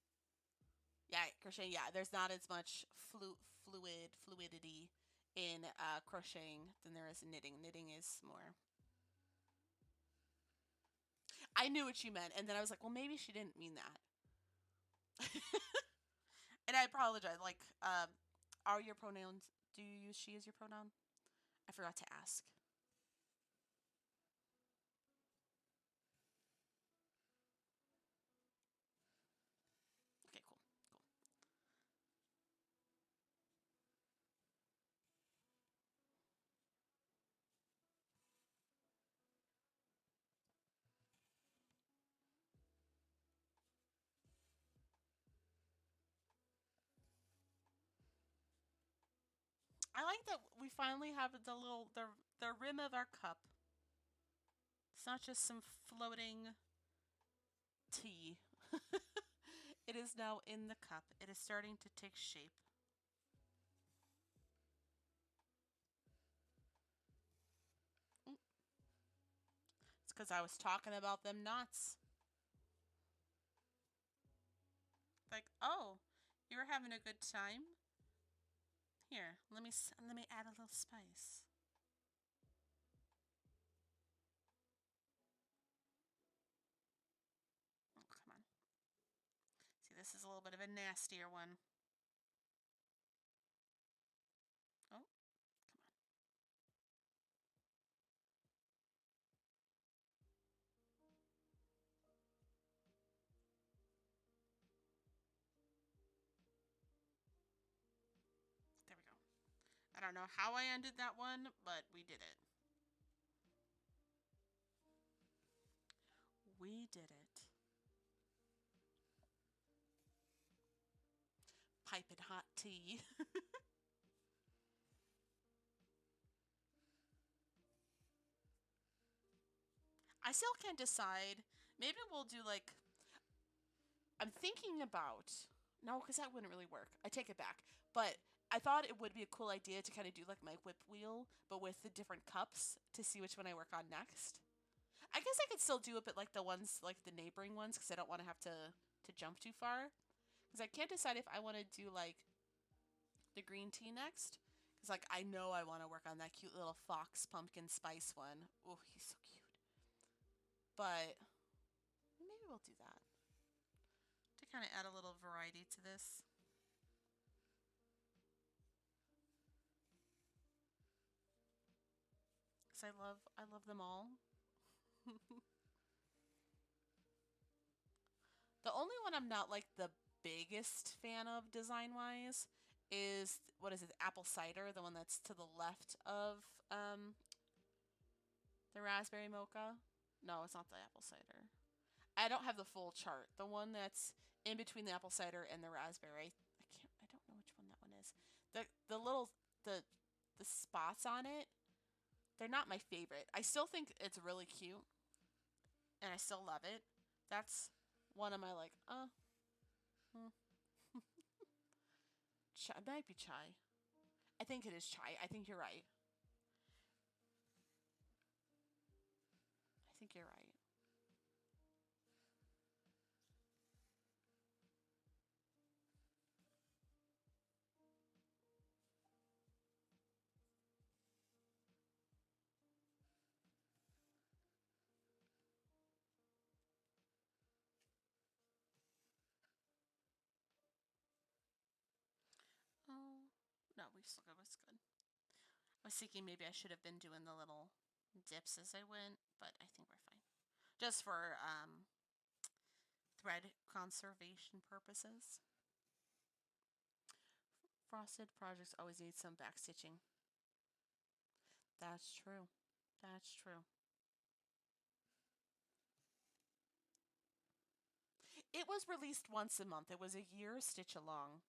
A: Yeah, crocheting. Yeah, there's not as much fluidity in crocheting than there is in knitting. Knitting is more. I knew what you meant, and then I was like, well, maybe she didn't mean that. And I apologize. Like, are your pronouns? Do you use she as your pronoun? I forgot to ask. Okay, cool, cool. I like that we finally have the rim of our cup. It's not just some floating tea. It is now in the cup. It is starting to take shape. Mm, it's because I was talking about them knots. Like, oh, you're having a good time. Here, let me add a little spice. Oh, come on. See, this is a little bit of a nastier one. Oh, come on. There we go. I don't know how I ended that one, but we did it. We did it. Piping hot tea. I still can't decide. Maybe we'll do like I'm thinking about no, because that wouldn't really work. I take it back. But I thought it would be a cool idea to kind of do like my whip wheel, but with the different cups to see which one I work on next. I guess I could still do it, but like the ones like the neighboring ones, because I don't want to have to jump too far. Because I can't decide if I want to do like the green tea next. Because like I know I want to work on that cute little fox pumpkin spice one. Oh, he's so cute. But maybe we'll do that to kind of add a little variety to this. Because I love them all. The only one I'm not like the biggest fan of design wise is what is it, apple cider, the one that's to the left of the raspberry mocha. No, it's not the apple cider. I don't have the full chart. The one that's in between the apple cider and the raspberry. I don't know which one that one is. The little the the spots on it, they're not my favorite. I still think it's really cute and I still love it. That's one of my like, hmm. Chai, it might be chai. I think it is chai. I think you're right. I think you're right. Oh, no, we still good. It's good. I was thinking maybe I should have been doing the little dips as I went, but I think we're fine. just for thread conservation purposes. Frosted projects always need some backstitching. That's true. That's true. It was released once a month. It was a year stitch along.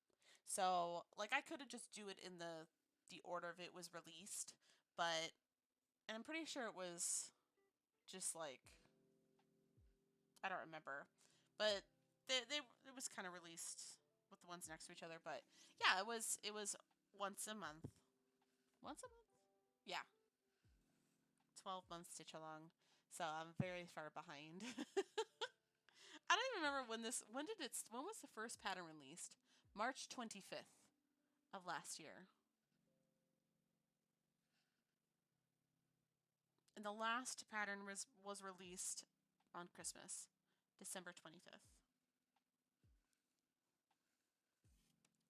A: So, like, I could have just do it in the order of it was released, but and I'm pretty sure it was just like I don't remember, but it was kind of released with the ones next to each other. But yeah, it was once a month. Once a month? Yeah, 12 month stitch along. So I'm very far behind. I don't even remember when was the first pattern released? March 25th of last year. And the last pattern was released on Christmas, December 25th.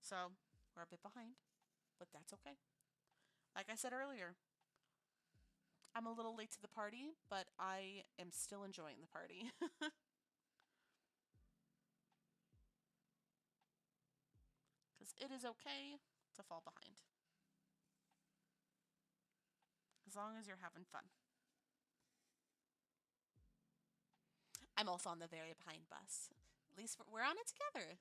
A: So we're a bit behind, but that's okay. Like I said earlier, I'm a little late to the party, but I am still enjoying the party. Because it is okay to fall behind. As long as you're having fun. I'm also on the very behind bus. At least we're on it together.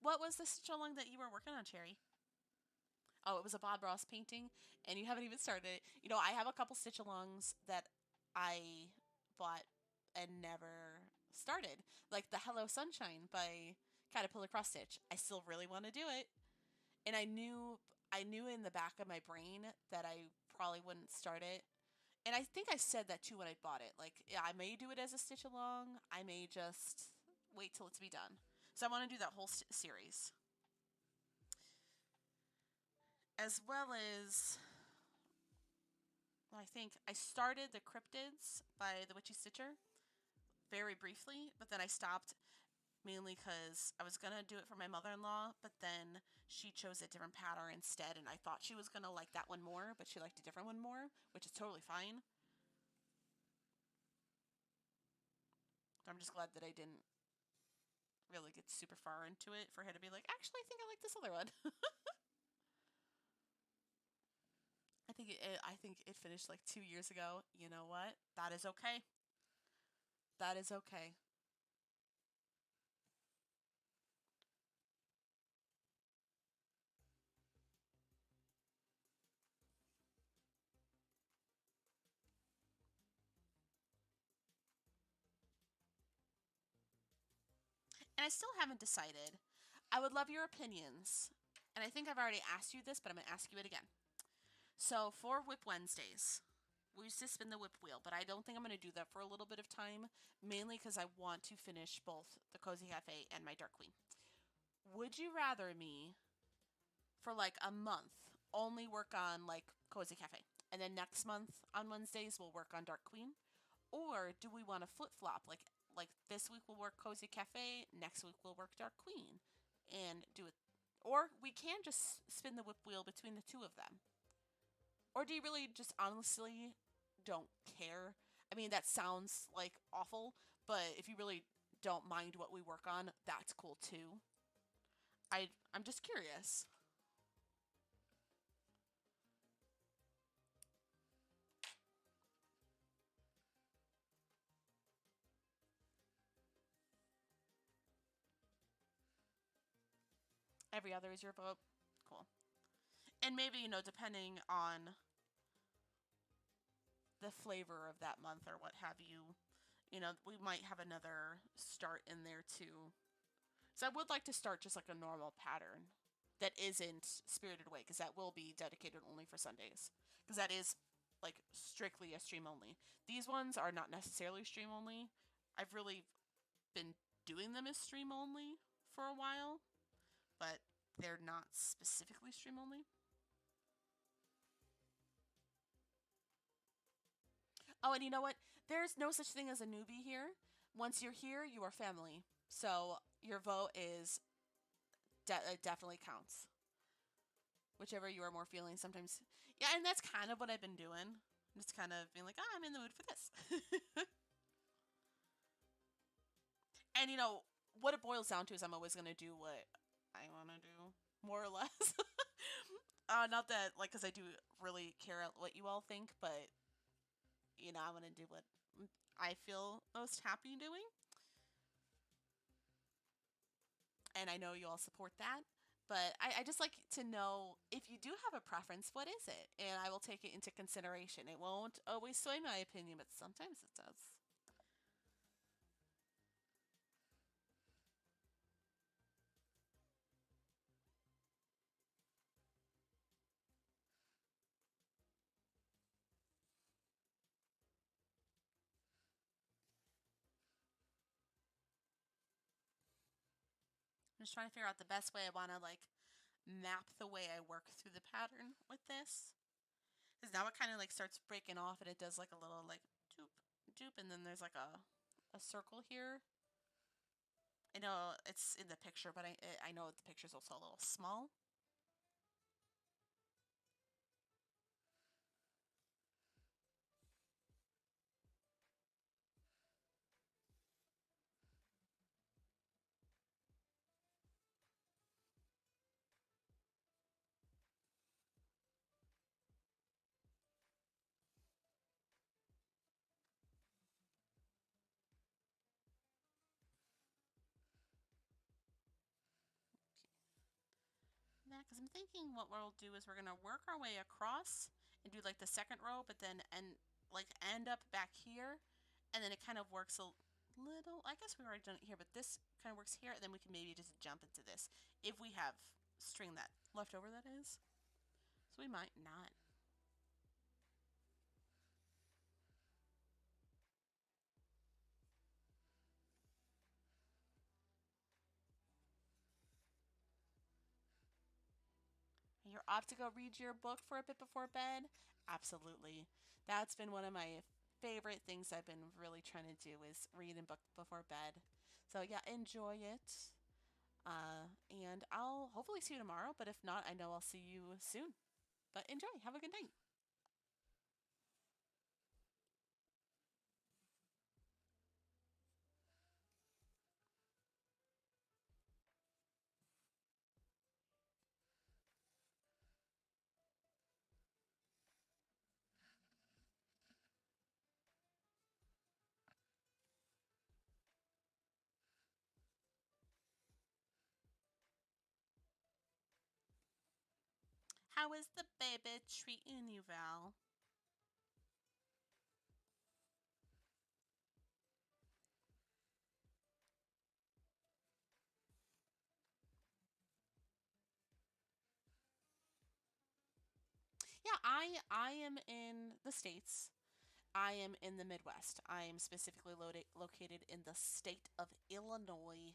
A: What was the stitch along that you were working on, Cherry? Oh, it was a Bob Ross painting, and you haven't even started it. You know, I have a couple stitch alongs that I bought and never started, like the Hello Sunshine by Caterpillar Cross Stitch. I still really want to do it, and I knew in the back of my brain that I probably wouldn't start it. And I think I said that too when I bought it. Like, yeah, I may do it as a stitch along. I may just wait till it's be done. So I want to do that whole series. As well as, well, I think I started the Cryptids by the Witchy Stitcher very briefly, but then I stopped mainly because I was going to do it for my mother-in-law, but then she chose a different pattern instead, and I thought she was going to like that one more, but she liked a different one more, which is totally fine. I'm just glad that I didn't really get super far into it for her to be like, actually, I think I like this other one. I think it finished like 2 years ago. You know what? That is okay. That is okay. And I still haven't decided. I would love your opinions. And I think I've already asked you this, but I'm going to ask you it again. So for WIP Wednesdays, we used to spin the WIP wheel, but I don't think I'm going to do that for a little bit of time, mainly because I want to finish both the Cozy Cafe and my Dark Queen. Would you rather me, for like a month, only work on like Cozy Cafe, and then next month on Wednesdays we'll work on Dark Queen? Or do we want to flip flop? Like this week we'll work Cozy Cafe, next week we'll work Dark Queen, and do it. Or we can just spin the WIP wheel between the two of them. Or do you really just honestly don't care? I mean, that sounds like awful, but if you really don't mind what we work on, that's cool too. I'm just curious. Every other is your vote. Cool. And maybe, depending on the flavor of that month or what have you, we might have another start in there too. So I would like to start just like a normal pattern that isn't Spirited Away, because that will be dedicated only for Sundays. Because that is like strictly a stream only. These ones are not necessarily stream only. I've really been doing them as stream only for a while, but they're not specifically stream only. Oh, and you know what? There's no such thing as a newbie here. Once you're here, you are family. So your vote is definitely counts. Whichever you are more feeling. Sometimes, yeah, and that's kind of what I've been doing. Just kind of being like, oh, I'm in the mood for this. And what it boils down to is I'm always gonna do what I want to do, more or less. Not that like, because I do really care what you all think, but I want to do what I feel most happy doing, and I know you all support that. But I just like to know if you do have a preference, what is it? And I will take it into consideration. It won't always sway my opinion, but sometimes it does. I'm just trying to figure out the best way I want to like map the way I work through the pattern with this. Because now it kind of like starts breaking off and it does like a little like doop, doop, and then there's like a circle here. I know it's in the picture, but I know the picture's also a little small. Yeah, because I'm thinking what we'll do is we're gonna work our way across and do like the second row, but then end up back here, and then it kind of works a little. I guess we already done it here, but this kind of works here, and then we can maybe just jump into this if we have string that left over. That is, so we might not. You're off to go read your book for a bit before bed? Absolutely. That's been one of my favorite things I've been really trying to do is read a book before bed. So yeah, enjoy it. And I'll hopefully see you tomorrow, but if not, I know I'll see you soon. But enjoy. Have a good night. How is the baby treating you, Val? Yeah, I am in the States. I am in the Midwest. I am specifically located in the state of Illinois.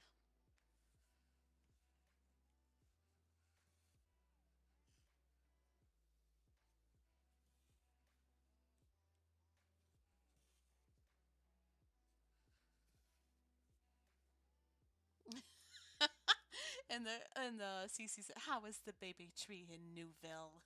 A: And the CC said, "How is the baby tree in Newville?"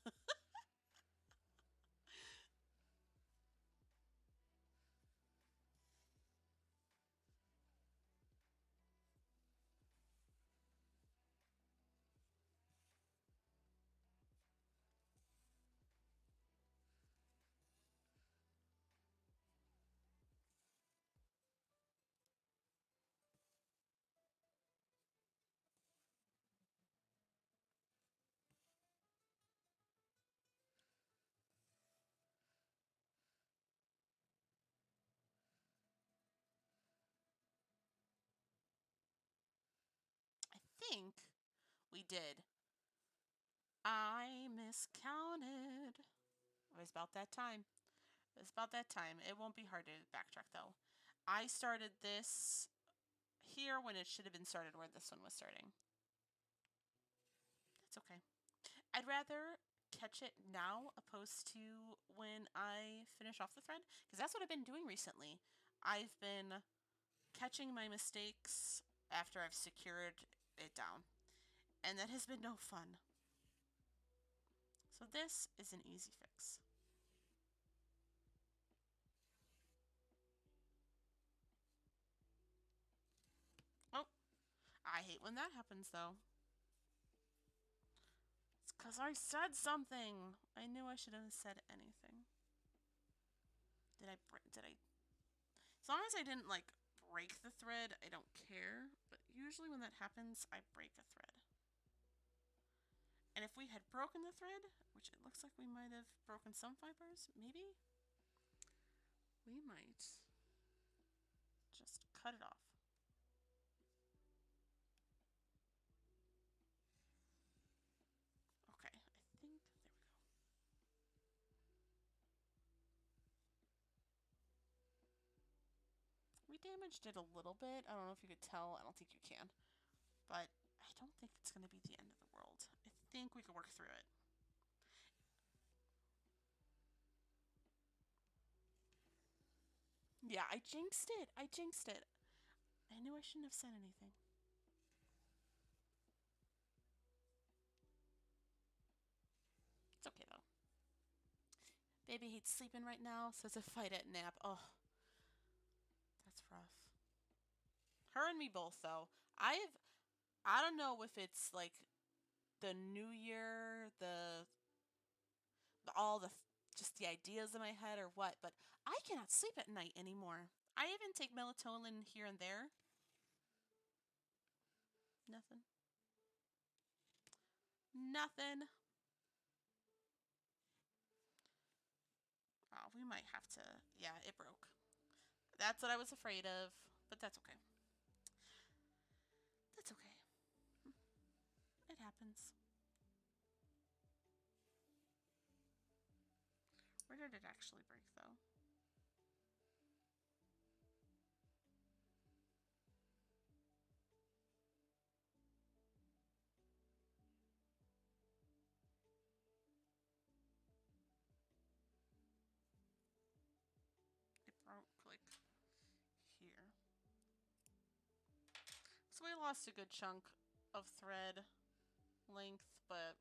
A: I think we did. I miscounted. It was about that time. It was about that time. It won't be hard to backtrack though. I started this here when it should have been started where this one was starting. That's okay. I'd rather catch it now opposed to when I finish off the thread because that's what I've been doing recently. I've been catching my mistakes after I've secured it down, and that has been no fun. So this is an easy fix. I hate when that happens, though. It's because I said something. I knew I shouldn't have said anything. Did I? As long as I didn't, like, break the thread, I don't care. But usually when that happens, I break a thread. And if we had broken the thread, which it looks like we might have broken some fibers, maybe we might just cut it off. Okay, I think, there we go. We damaged it a little bit. I don't know if you could tell. I don't think you can. But I don't think it's going to be the end of the world. I think we can work through it. Yeah, I jinxed it. I jinxed it. I knew I shouldn't have said anything. It's okay, though. Baby hates sleeping right now, so it's a fight at nap. Oh, that's rough. Her and me both, though. I don't know if it's like the new year, all the just the ideas in my head or what, but I cannot sleep at night anymore. I even take melatonin here and there. Nothing. Nothing. Oh, we might have to. Yeah, it broke. That's what I was afraid of, but that's okay. That's okay. It happens. Where did it actually break, though? It broke, like, here. So we lost a good chunk of thread length, but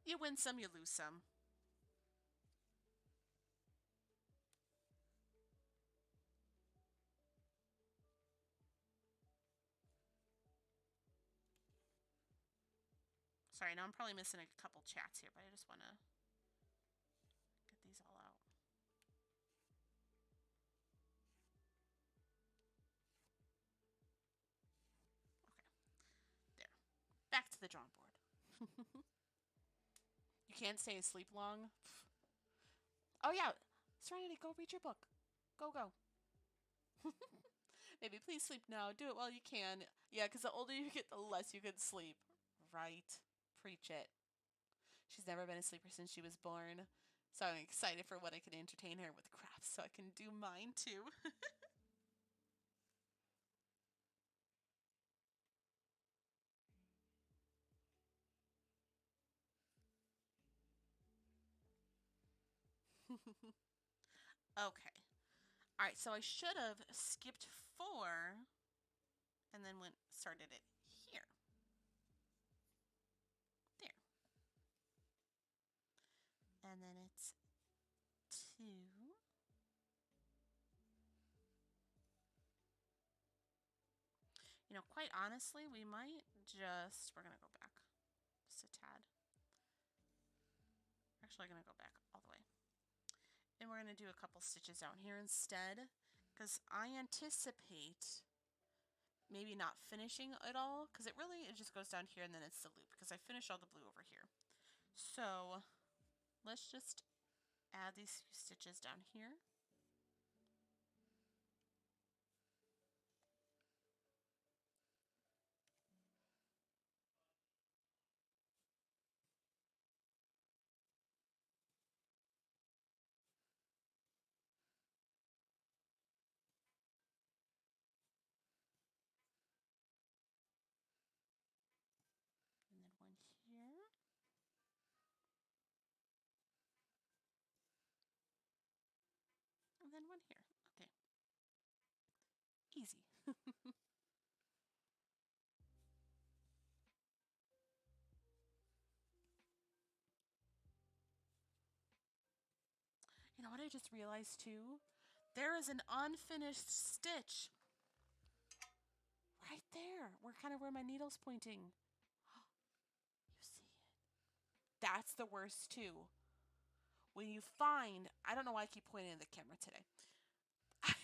A: you win some, you lose some. Sorry, now I'm probably missing a couple chats here, but I just want to get these all out. Okay, there. Back to the drawing board. You can't stay asleep long. Oh yeah, Serenity, go read your book. Go, go. Baby, please sleep now. Do it while you can. Yeah, because the older you get, the less you can sleep. Right. Preach it. She's never been a sleeper since she was born. So I'm excited for what I can entertain her with crafts so I can do mine too. Okay. Alright, so I should have skipped 4 and then started it here. There. And then it's 2. You know, quite honestly, we might just, we're going to go back just a tad. Actually, going to go back all the way. And we're going to do a couple stitches down here instead, because I anticipate maybe not finishing it all, because it just goes down here and then it's the loop, because I finished all the blue over here. So let's just add these few stitches down here. And then one here. And then one here. Okay. Easy. You know what I just realized too? There is an unfinished stitch. Right there. Where my needle's pointing. You see it. That's the worst too. When you find, I don't know why I keep pointing at the camera today.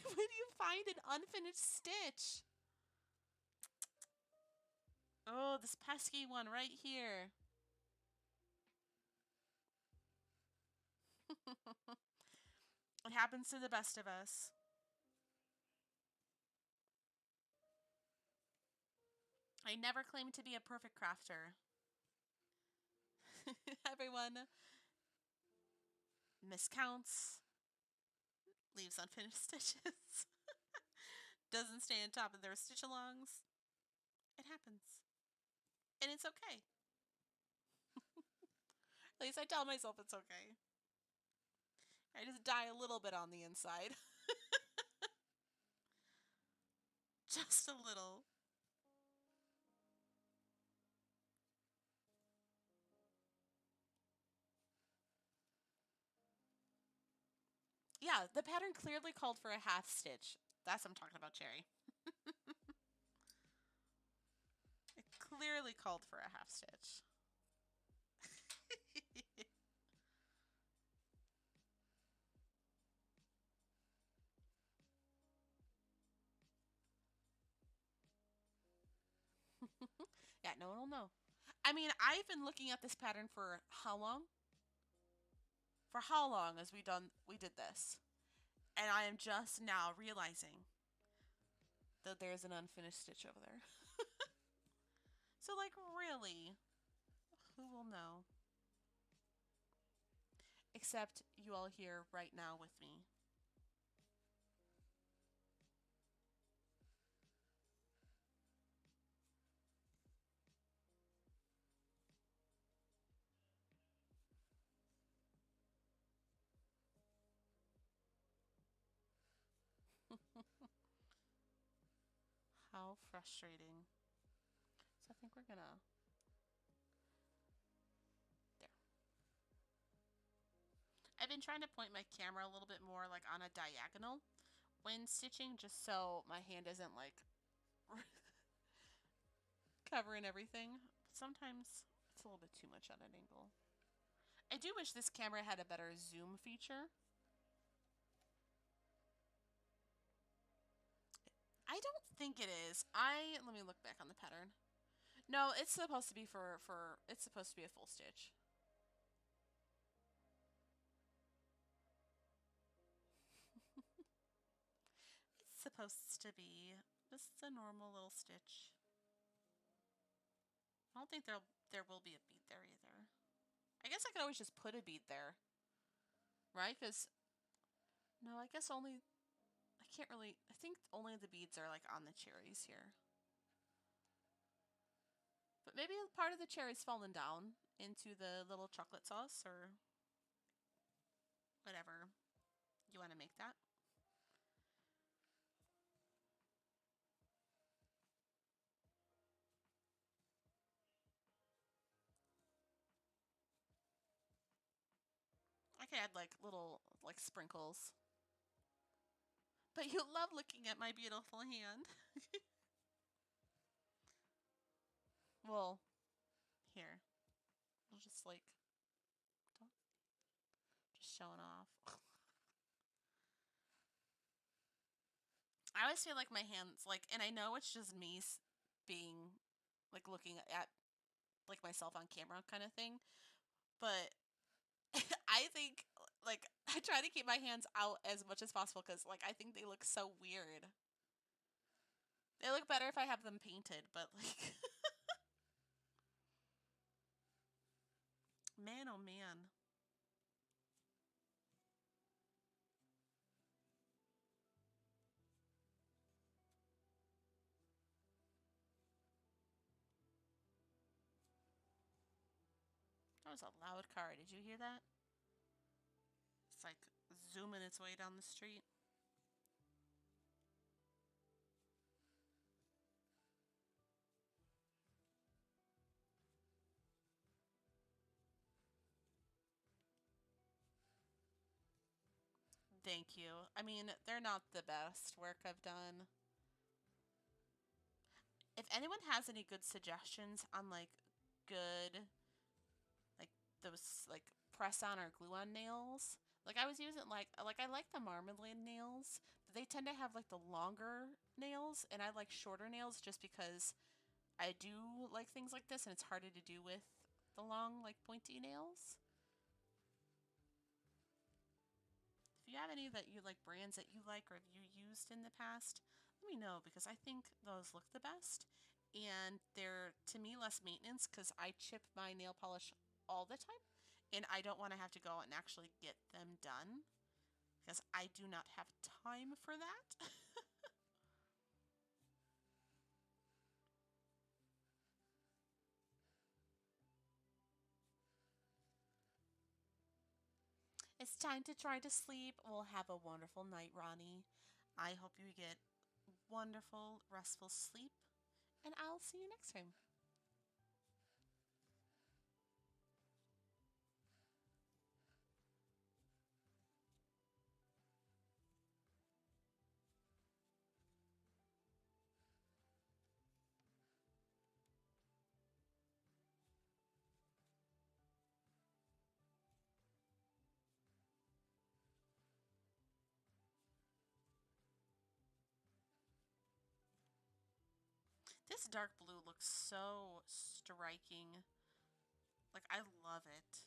A: When you find an unfinished stitch. Oh, this pesky one right here. It happens to the best of us. I never claimed to be a perfect crafter. Everyone miscounts, leaves unfinished stitches, doesn't stay on top of their stitch alongs. It happens. And it's okay. At least I tell myself it's okay. I just die a little bit on the inside. Just a little. Yeah, the pattern clearly called for a half stitch. That's what I'm talking about, Cherry. It clearly called for a half stitch. Yeah, no one will know. I mean, I've been looking at this pattern for how long? For how long as we did this? And I am just now realizing that there's an unfinished stitch over there. So like really, who will know? Except you all here right now with me. How frustrating. So I think we're gonna there. I've been trying to point my camera a little bit more like on a diagonal when stitching, just so my hand isn't like covering everything. Sometimes it's a little bit too much at an angle. I do wish this camera had a better zoom feature. I don't think it is. Let me look back on the pattern. No, it's supposed to be it's supposed to be a full stitch. It's supposed to be just a normal little stitch. I don't think there will be a bead there either. I guess I could always just put a bead there. Right? Because no, I guess only I can't really I think only the beads are like on the cherries here. But maybe part of the cherry's fallen down into the little chocolate sauce or whatever you want to make that. I could add like little like sprinkles. But you love looking at my beautiful hand. Well, here. We'll just like just showing off. I always feel like my hands like, and I know it's just me being like looking at like myself on camera kind of thing, but I think like I try to keep my hands out as much as possible because like I think they look so weird. They look better if I have them painted, but like man oh man. That was a loud car. Did you hear that? It's like zooming its way down the street. Thank you. I mean, they're not the best work I've done. anyone has any good suggestions on like good like those like press on or glue on nails, like I was using like I like the marmalade nails, but they tend to have like the longer nails, and I like shorter nails just because I do like things like this, and it's harder to do with the long like pointy nails. If you have any that you like, brands that you like or you used in the past, let me know, because I think those look the best. And they're, to me, less maintenance because I chip my nail polish all the time. And I don't want to have to go out and actually get them done because I do not have time for that. It's time to try to sleep. Well, have a wonderful night, Ronnie. I hope you get wonderful, restful sleep. And I'll see you next time. This dark blue looks so striking. Like, I love it.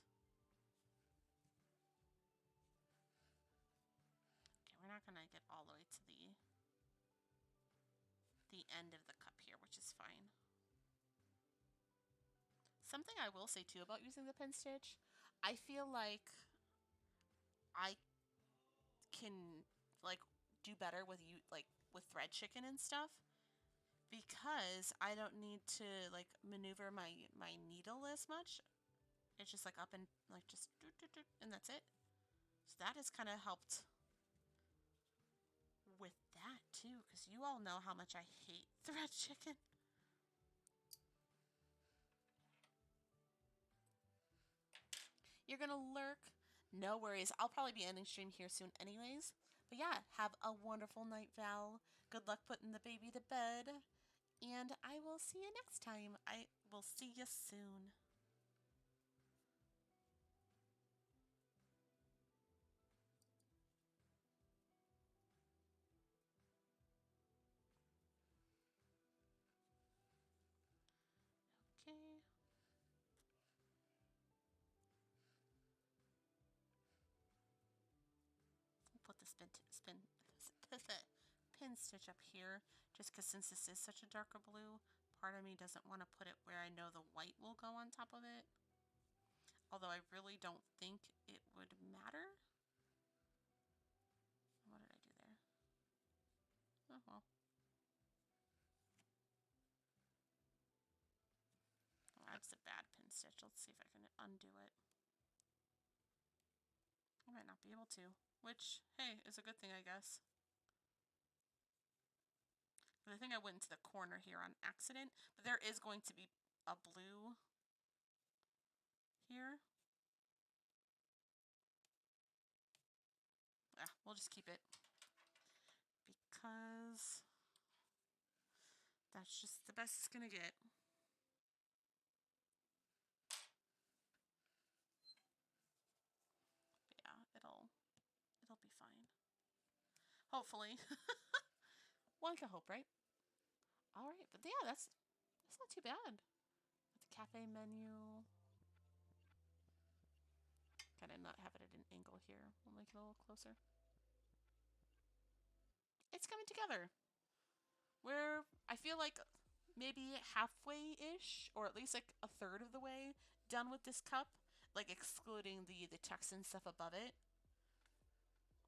A: Okay, we're not gonna get all the way to the end of the cup here, which is fine. Something I will say too about using the pin stitch, I feel like I can like do better with you like with thread chicken and stuff because I don't need to like maneuver my needle as much. It's just like up and like just and that's it. So that has kind of helped with that too, because you all know how much I hate thread chicken. You're gonna lurk. No worries. I'll probably be ending stream here soon anyways. But yeah, have a wonderful night, Val. Good luck putting the baby to bed. And I will see you next time. I will see you soon. Okay. I'll put the pin stitch up here just because since this is such a darker blue, part of me doesn't want to put it where I know the white will go on top of it. Although I really don't think it would matter. What did I do there? Oh well. Oh, that's a bad pin stitch. Let's see if I can undo it. I might not be able to, which, hey, is a good thing, I guess. But I think I went into the corner here on accident, but there is going to be a blue here. Yeah, we'll just keep it because that's just the best it's gonna get. But yeah, it'll be fine. Hopefully. One can hope, right? All right, but yeah, that's not too bad. The cafe menu. Kind of not have it at an angle here. We'll make it a little closer. It's coming together. We're, I feel like maybe halfway-ish, or at least like a third of the way done with this cup, like excluding the text and stuff above it.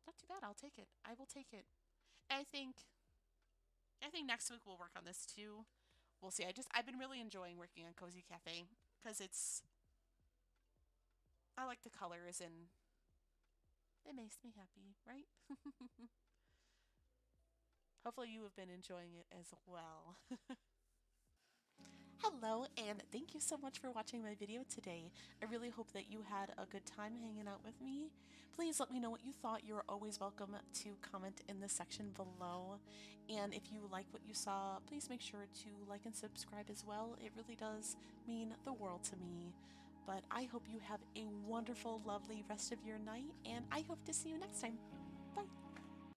A: Not too bad. I'll take it. I will take it. I think next week we'll work on this too. We'll see. I've been really enjoying working on Cozy Cafe because I like the colors and it makes me happy, right? Hopefully you have been enjoying it as well. Hello, and thank you so much for watching my video today. I really hope that you had a good time hanging out with me. Please let me know what you thought. You're always welcome to comment in the section below. And if you like what you saw, please make sure to like and subscribe as well. It really does mean the world to me. But I hope you have a wonderful, lovely rest of your night, and I hope to see you next time.